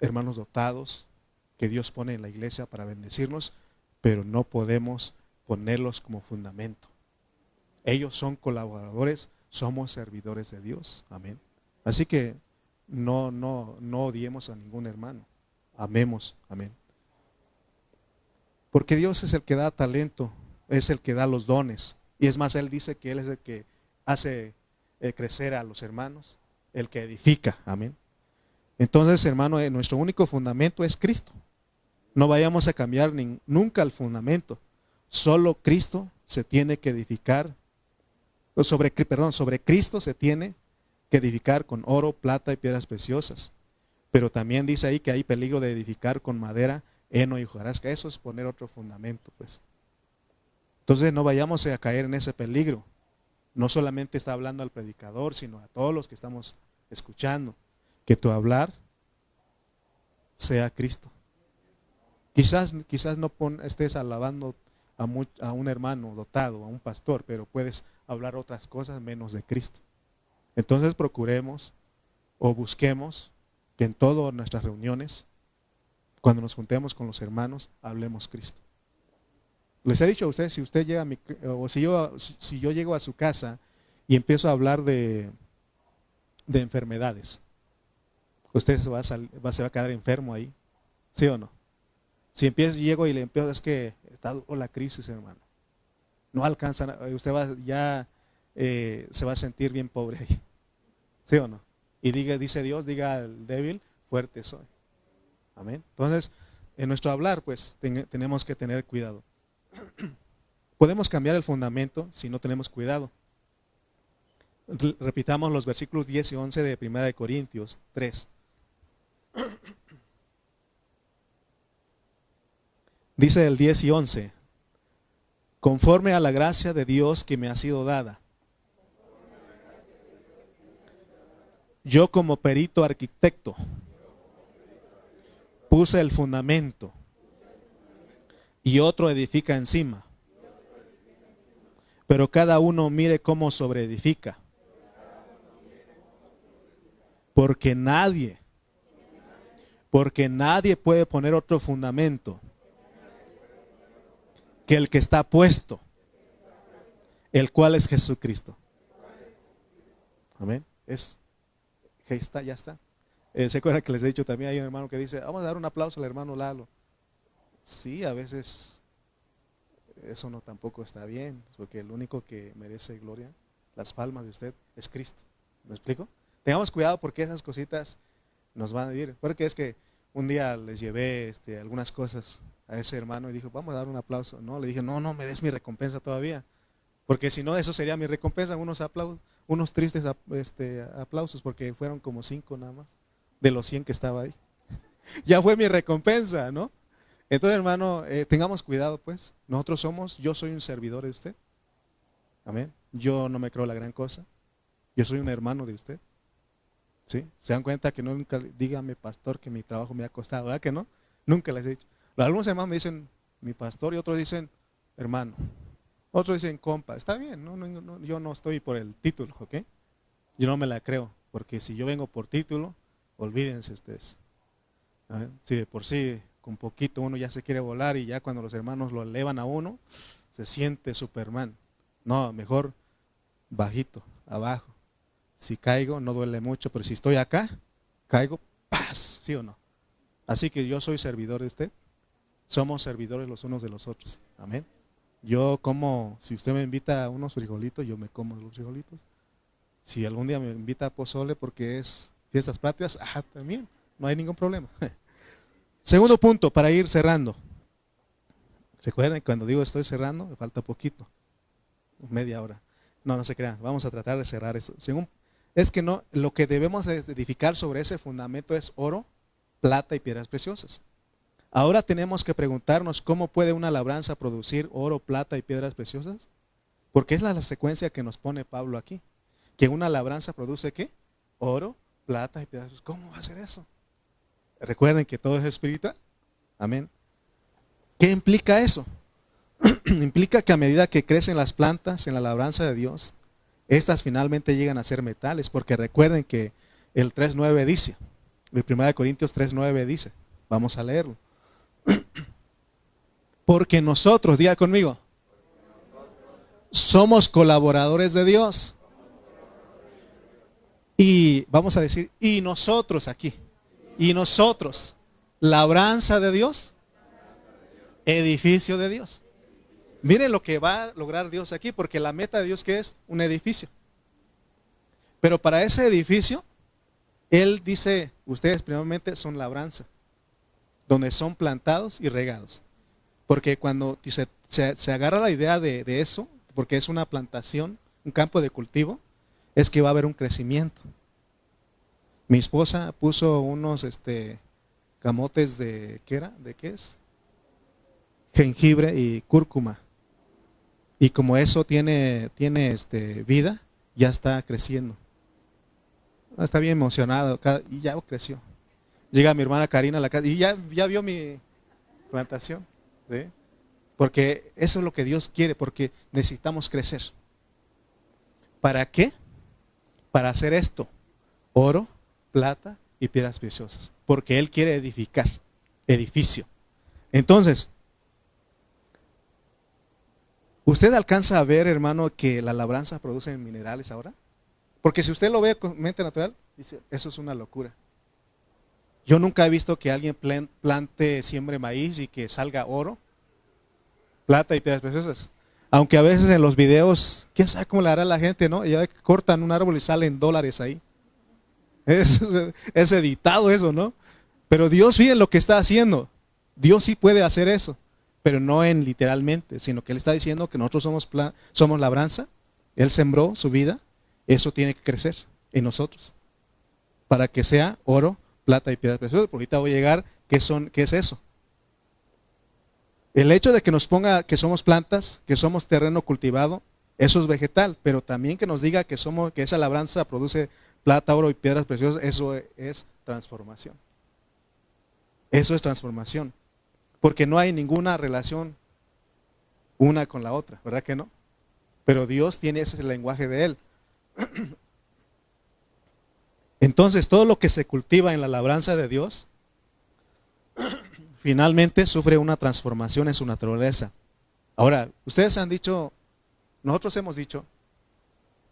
Speaker 1: hermanos dotados que Dios pone en la iglesia para bendecirnos, pero no podemos ponerlos como fundamento. Ellos son colaboradores, somos servidores de Dios. Amén. Así que no odiemos a ningún hermano. Amemos. Amén. Porque Dios es el que da talento, es el que da los dones. Y es más, Él dice que Él es el que hace crecer a los hermanos, el que edifica. Amén. Entonces, hermano, nuestro único fundamento es Cristo. No vayamos a cambiar nunca el fundamento. Solo Cristo se tiene que edificar. Sobre Cristo se tiene que edificar con oro, plata y piedras preciosas. Pero también dice ahí que hay peligro de edificar con madera, heno y hojarasca. Eso es poner otro fundamento, pues. Entonces no vayamos a caer en ese peligro. No solamente está hablando al predicador, sino a todos los que estamos escuchando. Que tu hablar sea Cristo. Quizás no estés alabando a un hermano dotado, a un pastor, pero puedes hablar otras cosas menos de Cristo. Entonces procuremos o busquemos que en todas nuestras reuniones, cuando nos juntemos con los hermanos, hablemos Cristo. Les he dicho a ustedes, si usted llega a si yo llego a su casa y empiezo a hablar de enfermedades, usted se va a quedar enfermo ahí, ¿sí o no? Si llego y le empiezo, es que está la crisis, hermano. No alcanza, usted se va a sentir bien pobre ahí, ¿sí o no? Y dice Dios, diga al débil, fuerte soy. Amén. Entonces, en nuestro hablar, pues, tenemos que tener cuidado. Podemos cambiar el fundamento si no tenemos cuidado. Repitamos los versículos 10 y 11 de 1 Corintios 3. Dice el 10 y 11: conforme a la gracia de Dios que me ha sido dada, yo como perito arquitecto puse el fundamento y otro edifica encima, pero cada uno mire cómo sobreedifica, porque nadie puede poner otro fundamento que el que está puesto, el cual es Jesucristo. Amén. Ya está. ¿Se acuerdan que les he dicho también? Hay un hermano que dice, vamos a dar un aplauso al hermano Lalo. Sí, a veces eso no tampoco está bien, porque el único que merece gloria, las palmas de usted, es Cristo. ¿Me explico? Tengamos cuidado porque esas cositas nos van a ir. Porque es que un día les llevé algunas cosas a ese hermano y dijo, vamos a dar un aplauso. No, le dije, no me des mi recompensa todavía. Porque si no, eso sería mi recompensa, unos tristes aplausos, porque fueron como 5 nada más, de los 100 que estaba ahí. Ya fue mi recompensa, ¿no? Entonces, hermano, tengamos cuidado, pues. Yo soy un servidor de usted. Amén. Yo no me creo la gran cosa. Yo soy un hermano de usted. ¿Sí? ¿Se dan cuenta que nunca, dígame pastor, que mi trabajo me ha costado? ¿Verdad que no? Nunca les he dicho. Algunos hermanos me dicen mi pastor y otros dicen hermano. Otros dicen compa. Está bien, yo no estoy por el título, ¿ok? Yo no me la creo, porque si yo vengo por título, olvídense ustedes. Si de por sí con poquito uno ya se quiere volar y ya cuando los hermanos lo elevan a uno, se siente Superman. No, mejor bajito, abajo. Si caigo no duele mucho, pero si estoy acá, caigo, ¡paz! ¿Sí o no? Así que yo soy servidor de usted. Somos servidores los unos de los otros. Amén. Yo como, si usted me invita a unos frijolitos, yo me como los frijolitos. Si algún día me invita a pozole porque es fiestas patrias, también, no hay ningún problema. Segundo punto, para ir cerrando. Recuerden, cuando digo estoy cerrando, me falta poquito, media hora. No se crean, vamos a tratar de cerrar eso. Es que no, lo que debemos edificar sobre ese fundamento es oro, plata y piedras preciosas. Ahora tenemos que preguntarnos cómo puede una labranza producir oro, plata y piedras preciosas. Porque es la secuencia que nos pone Pablo aquí. Que una labranza produce ¿qué? Oro, plata y piedras preciosas. ¿Cómo va a ser eso? Recuerden que todo es espiritual. Amén. ¿Qué implica eso? Implica que a medida que crecen las plantas en la labranza de Dios, estas finalmente llegan a ser metales. Porque recuerden que el 3.9 dice, el 1 Corintios 3.9 dice, vamos a leerlo. Porque nosotros, diga conmigo, somos colaboradores de Dios. Y vamos a decir, y nosotros aquí, y nosotros, labranza de Dios, edificio de Dios. Miren lo que va a lograr Dios aquí, porque la meta de Dios que es un edificio. Pero para ese edificio, Él dice, ustedes primeramente son labranza, donde son plantados y regados. Porque cuando se agarra la idea de eso, porque es una plantación, un campo de cultivo, es que va a haber un crecimiento. Mi esposa puso unos camotes de, ¿qué era? ¿De qué es? Jengibre y cúrcuma. Y como eso tiene vida, ya está creciendo. Está bien emocionado y ya creció. Llega mi hermana Karina a la casa y ya vio mi plantación. ¿Sí? Porque eso es lo que Dios quiere, porque necesitamos crecer. ¿Para qué? Para hacer esto: oro, plata y piedras preciosas. Porque Él quiere edificar, edificio. Entonces, ¿usted alcanza a ver, hermano, que la labranza produce minerales ahora? Porque si usted lo ve con mente natural, dice, eso es una locura. Yo nunca he visto que alguien plante, siembre maíz y que salga oro, plata y piedras preciosas. Aunque a veces en los videos, quién sabe cómo le hará la gente, ¿no? Ya cortan un árbol y salen dólares ahí. Es editado eso, ¿no? Pero Dios, fíjense lo que está haciendo. Dios sí puede hacer eso, pero no en literalmente, sino que Él está diciendo que nosotros somos labranza. Él sembró su vida, eso tiene que crecer en nosotros, para que sea oro, plata y piedras preciosas. Porque ahorita voy a llegar, ¿qué es eso? El hecho de que nos ponga que somos plantas, que somos terreno cultivado, eso es vegetal, pero también que nos diga que esa labranza produce plata, oro y piedras preciosas, eso es transformación. Eso es transformación. Porque no hay ninguna relación una con la otra, ¿verdad que no? Pero Dios tiene ese lenguaje de Él. Entonces, todo lo que se cultiva en la labranza de Dios, finalmente sufre una transformación en su naturaleza. Ahora, ustedes han dicho, nosotros hemos dicho,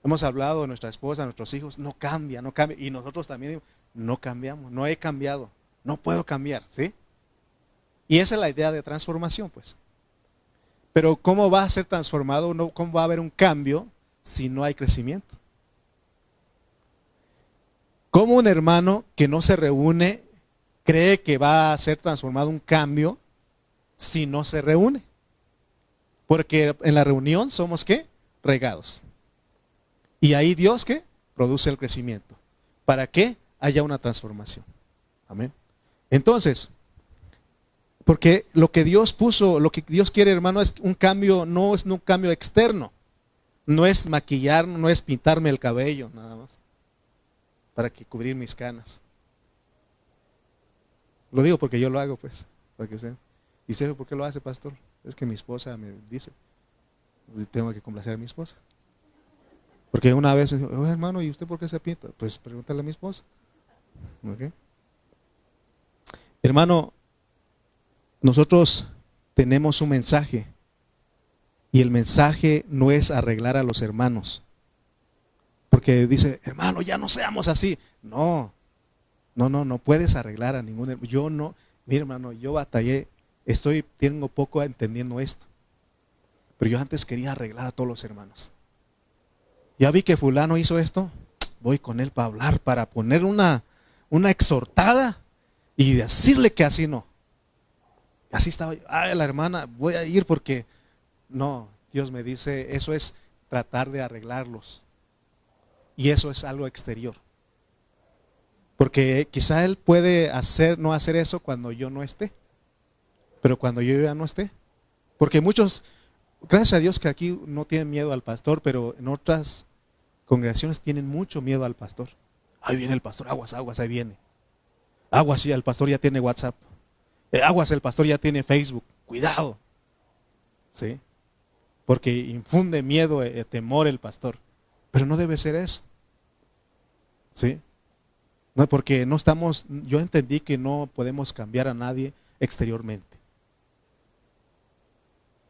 Speaker 1: hemos hablado de nuestra esposa, de nuestros hijos, no cambia, no cambia. Y nosotros también no cambiamos, no he cambiado, no puedo cambiar, ¿sí? Y esa es la idea de transformación, pues. Pero ¿cómo va a ser transformado? ¿Cómo va a haber un cambio si no hay crecimiento? ¿Cómo un hermano que no se reúne cree que va a ser transformado un cambio si no se reúne? Porque en la reunión somos ¿qué? Regados. Y ahí Dios ¿qué? Produce el crecimiento. ¿Para qué? Haya una transformación. Amén. Entonces, porque lo que Dios puso, lo que Dios quiere, hermano, es un cambio, no es un cambio externo. No es maquillar, no es pintarme el cabello, nada más, para que cubrir mis canas. Lo digo porque yo lo hago, pues, para que usted dice, ¿por qué lo hace, pastor? Es que mi esposa me dice, tengo que complacer a mi esposa. Porque una vez, oh, hermano, ¿y usted por qué se pinta? Pues pregúntale a mi esposa. ¿Okay? Hermano, nosotros tenemos un mensaje y el mensaje no es arreglar a los hermanos. Porque dice, hermano, ya no seamos así. No puedes arreglar a ningún hermano. Yo no, mi hermano, yo batallé, tengo poco entendiendo esto. Pero yo antes quería arreglar a todos los hermanos. Ya vi que fulano hizo esto, voy con él para hablar, para poner una exhortada y decirle que así no. Así estaba yo, la hermana, voy a ir porque no, Dios me dice, eso es tratar de arreglarlos. Y eso es algo exterior. Porque quizá Él puede no hacer eso cuando yo no esté. Pero cuando yo ya no esté. Porque muchos, gracias a Dios que aquí no tienen miedo al pastor, pero en otras congregaciones tienen mucho miedo al pastor. Ahí viene el pastor, aguas, ahí viene. Aguas, sí, el pastor ya tiene WhatsApp. Aguas, el pastor ya tiene Facebook. Cuidado. ¿Sí? Porque infunde miedo, temor el pastor. Pero no debe ser eso. ¿Sí? No, porque no estamos, yo entendí que no podemos cambiar a nadie exteriormente.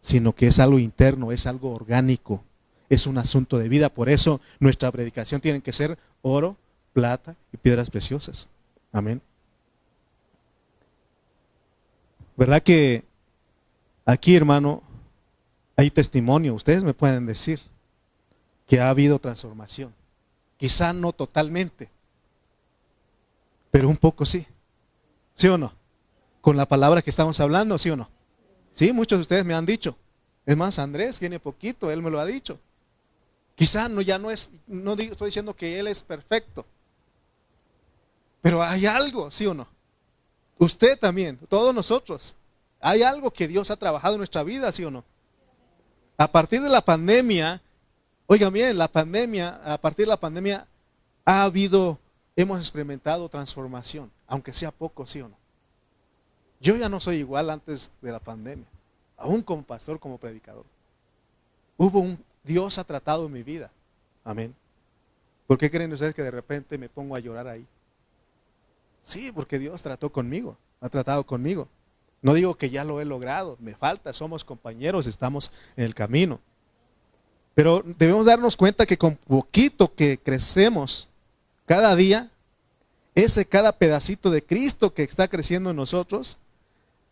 Speaker 1: Sino que es algo interno, es algo orgánico. Es un asunto de vida. Por eso nuestra predicación tiene que ser oro, plata y piedras preciosas. Amén. ¿Verdad que aquí, hermano, hay testimonio? Ustedes me pueden decir que ha habido transformación. Quizá no totalmente, pero un poco sí. ¿Sí o no? Con la palabra que estamos hablando, ¿sí o no? Sí, muchos de ustedes me han dicho. Es más, Andrés tiene poquito, él me lo ha dicho. Quizá estoy diciendo que él es perfecto. Pero hay algo, ¿sí o no? Usted también, todos nosotros. Hay algo que Dios ha trabajado en nuestra vida, ¿sí o no? A partir de la pandemia, oigan bien, a partir de la pandemia hemos experimentado transformación, aunque sea poco, ¿sí o no? Yo ya no soy igual antes de la pandemia. aún como pastor, como predicador. Dios ha tratado en mi vida. Amén. ¿Por qué creen ustedes que de repente me pongo a llorar ahí? Sí, porque Dios trató conmigo, ha tratado conmigo. No digo que ya lo he logrado, me falta, somos compañeros, estamos en el camino. Pero debemos darnos cuenta que con poquito que crecemos cada día, cada pedacito de Cristo que está creciendo en nosotros,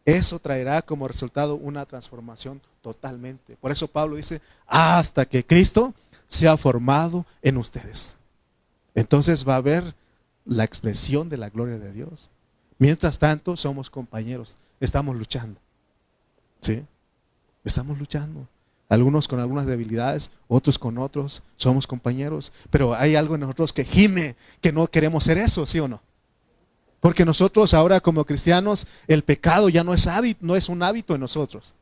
Speaker 1: eso traerá como resultado una transformación totalmente. Por eso Pablo dice, hasta que Cristo sea formado en ustedes. Entonces va a haber la expresión de la gloria de Dios. Mientras tanto, somos compañeros, estamos luchando. ¿Sí? Estamos luchando. Algunos con algunas debilidades, otros con otros, somos compañeros. Pero hay algo en nosotros que gime, que no queremos ser eso, ¿sí o no? Porque nosotros ahora como cristianos, el pecado ya no es hábito, no es un hábito en nosotros.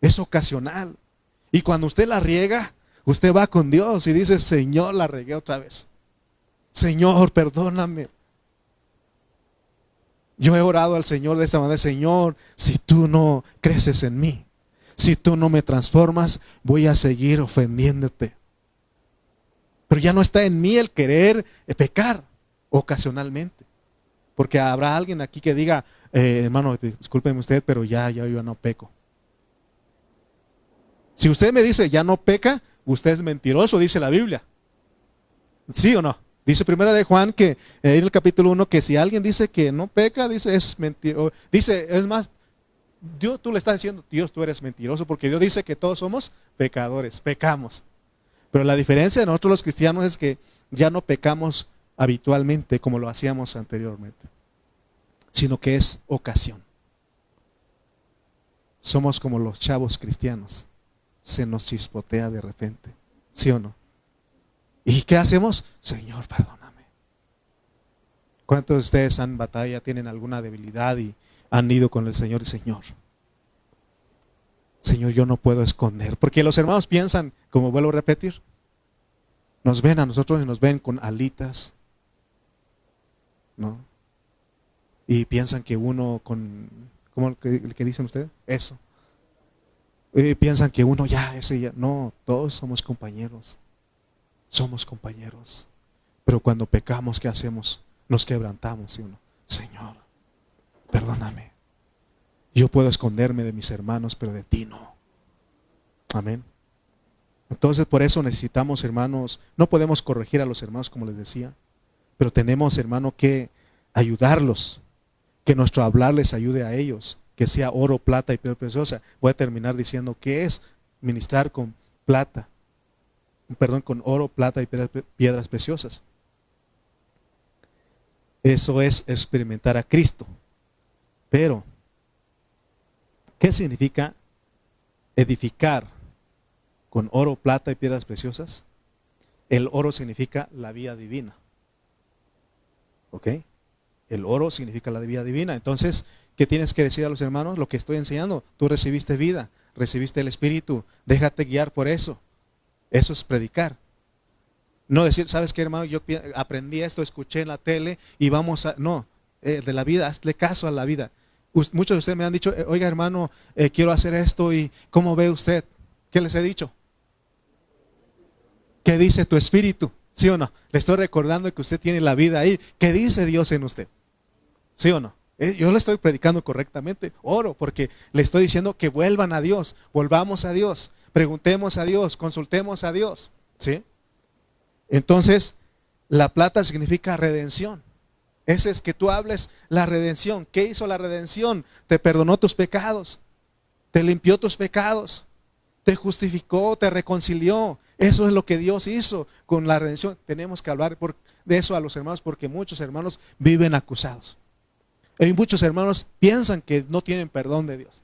Speaker 1: Es ocasional. Y cuando usted la riega, usted va con Dios y dice, Señor, la regué otra vez. Señor, perdóname. Yo he orado al Señor de esta manera, Señor, si tú no creces en mí, si tú no me transformas, voy a seguir ofendiéndote. Pero ya no está en mí el querer pecar ocasionalmente. Porque habrá alguien aquí que diga, hermano, discúlpeme usted, pero yo no peco. Si usted me dice, ya no peca, usted es mentiroso, dice la Biblia. ¿Sí o no? Dice primera de Juan que en el capítulo 1 que si alguien dice que no peca, dice es mentiroso. Dice, es más, Dios, tú le estás diciendo, Dios, tú eres mentiroso, porque Dios dice que todos somos pecadores, pecamos. Pero la diferencia de nosotros los cristianos es que ya no pecamos habitualmente como lo hacíamos anteriormente, sino que es ocasión. Somos como los chavos cristianos, se nos chispotea de repente, ¿sí o no? ¿Y qué hacemos? Señor, perdóname. ¿Cuántos de ustedes han batalla, tienen alguna debilidad y han ido con el Señor y Señor? Señor, yo no puedo esconder. Porque los hermanos piensan, como vuelvo a repetir, nos ven a nosotros y nos ven con alitas, ¿no? Y piensan que uno con, ¿cómo que dicen ustedes? Eso. Piensan que uno ese ya. No, todos somos compañeros. Somos compañeros. Pero cuando pecamos, ¿qué hacemos? Nos quebrantamos, ¿sí o no? Señor, perdóname. Yo puedo esconderme de mis hermanos, pero de ti no. Amén. Entonces por eso necesitamos, hermanos, no podemos corregir a los hermanos como les decía, pero tenemos, hermano, que ayudarlos, que nuestro hablar les ayude a ellos, que sea oro, plata y piedra preciosa. Voy a terminar diciendo que es ministrar con con oro, plata y piedras preciosas. Eso es experimentar a Cristo. Pero, ¿qué significa edificar con oro, plata y piedras preciosas? El oro significa la vida divina. ¿Ok? El oro significa la vida divina. Entonces, ¿qué tienes que decir a los hermanos? Lo que estoy enseñando. Tú recibiste vida, recibiste el Espíritu. Déjate guiar por eso. Eso es predicar. No decir, ¿sabes qué, hermano? Yo aprendí esto, escuché en la tele y vamos a... No, de la vida, hazle caso a la vida. Muchos de ustedes me han dicho, oiga, hermano, quiero hacer esto y ¿cómo ve usted? ¿Qué les he dicho? ¿Qué dice tu espíritu? ¿Sí o no? Le estoy recordando que usted tiene la vida ahí. ¿Qué dice Dios en usted? ¿Sí o no? Yo le estoy predicando correctamente. Oro, porque le estoy diciendo que vuelvan a Dios, volvamos a Dios, preguntemos a Dios, consultemos a Dios. ¿Sí? Entonces, la plata significa redención. Ese es que tú hables la redención. ¿Qué hizo la redención? Te perdonó tus pecados, te limpió tus pecados, te justificó, te reconcilió. Eso es lo que Dios hizo con la redención. Tenemos que hablar de eso a los hermanos, porque muchos hermanos viven acusados. Y muchos hermanos piensan que no tienen perdón de Dios.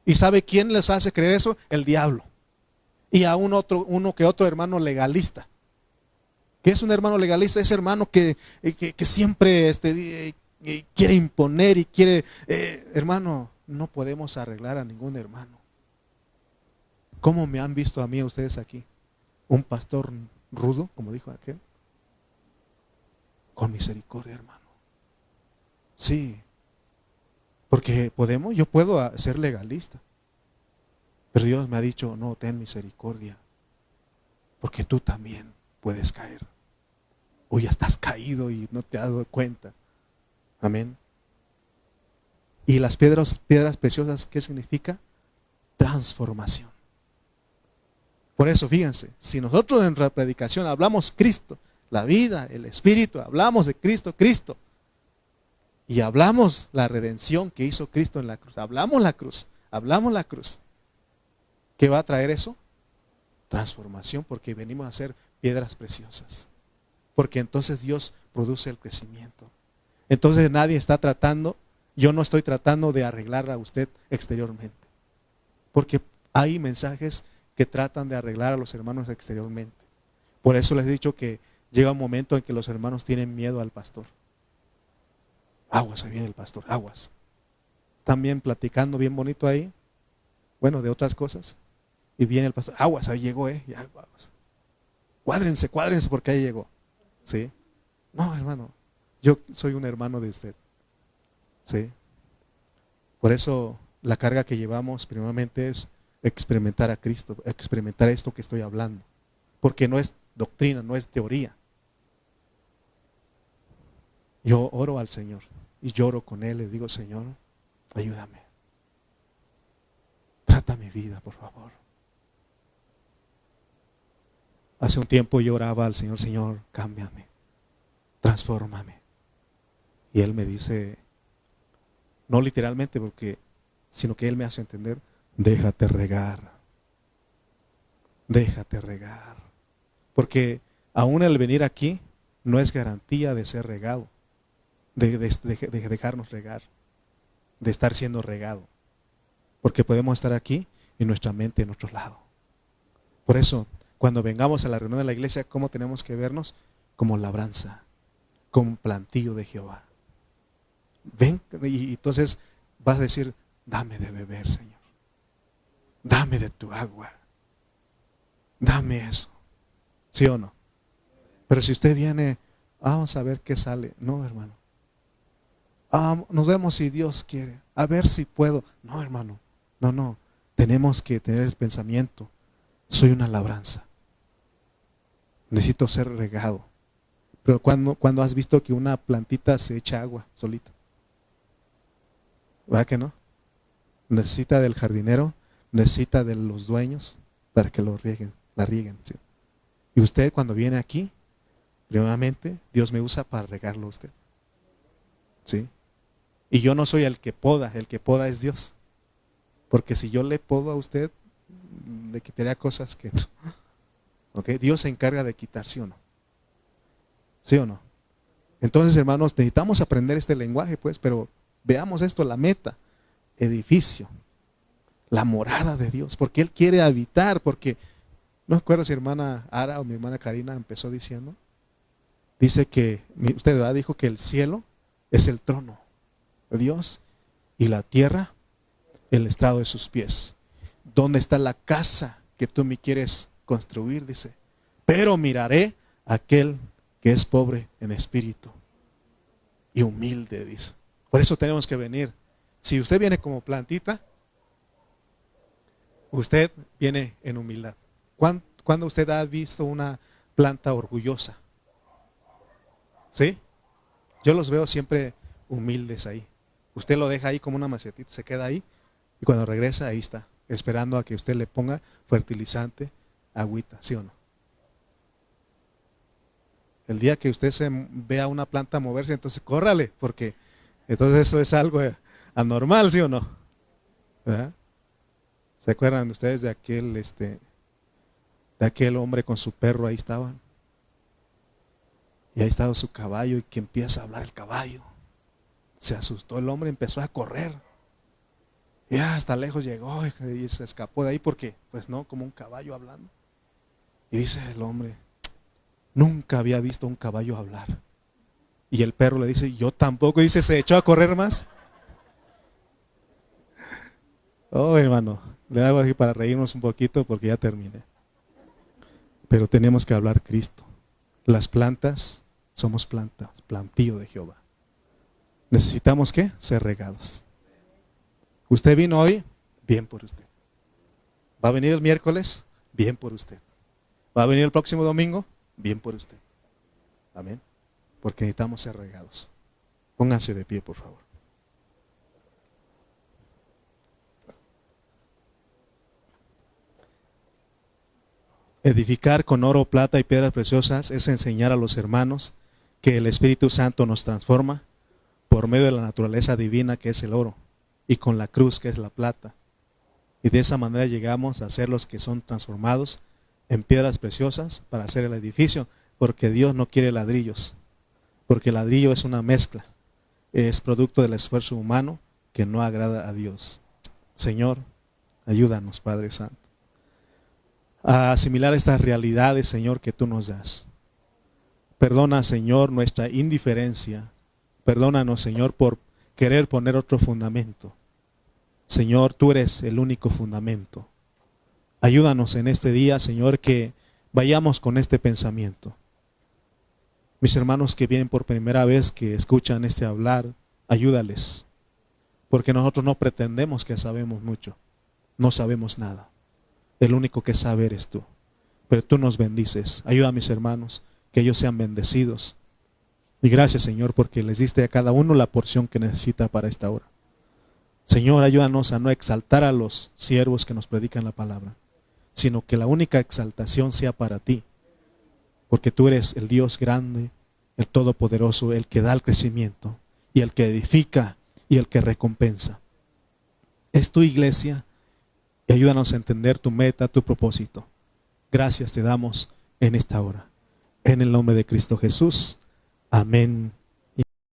Speaker 1: ¿Y sabe quién les hace creer eso? El diablo. Y a uno que otro hermano legalista. ¿Qué es un hermano legalista? Es hermano que siempre quiere imponer y quiere... hermano, no podemos arreglar a ningún hermano. ¿Cómo me han visto a mí ustedes aquí? Un pastor rudo, como dijo aquel. Con misericordia, hermano. Sí. Porque yo puedo ser legalista. Pero Dios me ha dicho, no, ten misericordia, porque tú también puedes caer. O ya estás caído y no te has dado cuenta. Amén. Y las piedras preciosas, ¿qué significa? Transformación. Por eso, fíjense, si nosotros en la predicación hablamos Cristo, la vida, el Espíritu, hablamos de Cristo, Cristo, y hablamos la redención que hizo Cristo en la cruz, hablamos la cruz, ¿qué va a traer eso? Transformación, porque venimos a ser piedras preciosas. Porque entonces Dios produce el crecimiento. Entonces nadie está tratando, yo no estoy tratando de arreglar a usted exteriormente. Porque hay mensajes que tratan de arreglar a los hermanos exteriormente. Por eso les he dicho que llega un momento en que los hermanos tienen miedo al pastor. Aguas, ahí viene el pastor, aguas. Están bien platicando, bien bonito ahí. Bueno, de otras cosas. Y viene el pastor, aguas, ahí llegó, ya, aguas. Cuádrense porque ahí llegó. ¿Sí? No, hermano, yo soy un hermano de usted. ¿Sí? Por eso la carga que llevamos primeramente es experimentar a Cristo, experimentar esto que estoy hablando. Porque no es doctrina, no es teoría. Yo oro al Señor y lloro con Él, le digo, Señor, ayúdame. Trata mi vida, por favor. Hace un tiempo yo oraba al Señor, Señor, cámbiame, transfórmame. Y Él me dice, no literalmente, sino que Él me hace entender, déjate regar. Déjate regar. Porque aún el venir aquí no es garantía de ser regado, de dejarnos regar, de estar siendo regado. Porque podemos estar aquí y nuestra mente en otro lado. Por eso, cuando vengamos a la reunión de la iglesia, ¿cómo tenemos que vernos? Como labranza, como plantillo de Jehová. Ven, y entonces vas a decir, dame de beber, Señor. Dame de tu agua. Dame eso. ¿Sí o no? Pero si usted viene, vamos a ver qué sale. No, hermano. Nos vemos si Dios quiere. A ver si puedo. No, hermano. No. Tenemos que tener el pensamiento. Soy una labranza. Necesito ser regado. Pero cuando has visto que una plantita se echa agua solita. ¿Verdad que no? Necesita del jardinero, necesita de los dueños para que la rieguen. ¿Sí? Y usted cuando viene aquí, primeramente, Dios me usa para regarlo a usted. ¿Sí? Y yo no soy el que poda es Dios. Porque si yo le podo a usted, le quitaría cosas que no. ¿Okay? Dios se encarga de quitar, ¿sí o no? ¿Sí o no? Entonces, hermanos, necesitamos aprender este lenguaje, pues, pero veamos esto, la meta, edificio, la morada de Dios, porque Él quiere habitar, porque, no recuerdo si hermana Ara o mi hermana Karina empezó diciendo, dice que, usted ¿verdad? Dijo que el cielo es el trono de Dios y la tierra el estrado de sus pies. ¿Dónde está la casa que tú me quieres construir? Dice, pero miraré a aquel que es pobre en espíritu y humilde, dice. Por eso tenemos que venir. Si usted viene como plantita, usted viene en humildad. ¿Cuándo usted ha visto una planta orgullosa? ¿Sí? Yo los veo siempre humildes ahí. Usted lo deja ahí como una macetita, se queda ahí y cuando regresa ahí está, esperando a que usted le ponga fertilizante, agüita, ¿sí o no? El día que usted vea una planta moverse, entonces córrale, porque entonces eso es algo anormal, ¿sí o no? ¿Verdad? ¿Se acuerdan ustedes de aquel hombre con su perro? Ahí estaban. Y ahí estaba su caballo y que empieza a hablar el caballo. Se asustó el hombre, empezó a correr. Y hasta lejos llegó y se escapó de ahí porque, pues no, como un caballo hablando. Y dice el hombre, nunca había visto un caballo hablar. Y el perro le dice, yo tampoco. Y dice, se echó a correr más. Oh, hermano, le hago así para reírnos un poquito porque ya terminé. Pero tenemos que hablar Cristo. Las plantas, somos plantas, plantío de Jehová. ¿Necesitamos qué? Ser regados. ¿Usted vino hoy? Bien por usted. ¿Va a venir el miércoles? Bien por usted. ¿Va a venir el próximo domingo? Bien por usted. Amén. Porque necesitamos ser regados. Pónganse de pie, por favor. Edificar con oro, plata y piedras preciosas es enseñar a los hermanos que el Espíritu Santo nos transforma por medio de la naturaleza divina que es el oro y con la cruz que es la plata. Y de esa manera llegamos a ser los que son transformados en piedras preciosas para hacer el edificio, porque Dios no quiere ladrillos, porque el ladrillo es una mezcla, es producto del esfuerzo humano que no agrada a Dios. Señor, ayúdanos, Padre Santo, a asimilar estas realidades, Señor, que tú nos das. Perdona, Señor, nuestra indiferencia. Perdónanos, Señor, por querer poner otro fundamento. Señor, tú eres el único fundamento. Ayúdanos en este día, Señor, que vayamos con este pensamiento. Mis hermanos que vienen por primera vez, que escuchan este hablar, ayúdales. Porque nosotros no pretendemos que sabemos mucho. No sabemos nada. El único que sabe eres tú. Pero tú nos bendices. Ayuda a mis hermanos, que ellos sean bendecidos. Y gracias, Señor, porque les diste a cada uno la porción que necesita para esta hora. Señor, ayúdanos a no exaltar a los siervos que nos predican la palabra, sino que la única exaltación sea para ti. Porque tú eres el Dios grande, el Todopoderoso, el que da el crecimiento, y el que edifica, y el que recompensa. Es tu iglesia, y ayúdanos a entender tu meta, tu propósito. Gracias te damos en esta hora. En el nombre de Cristo Jesús. Amén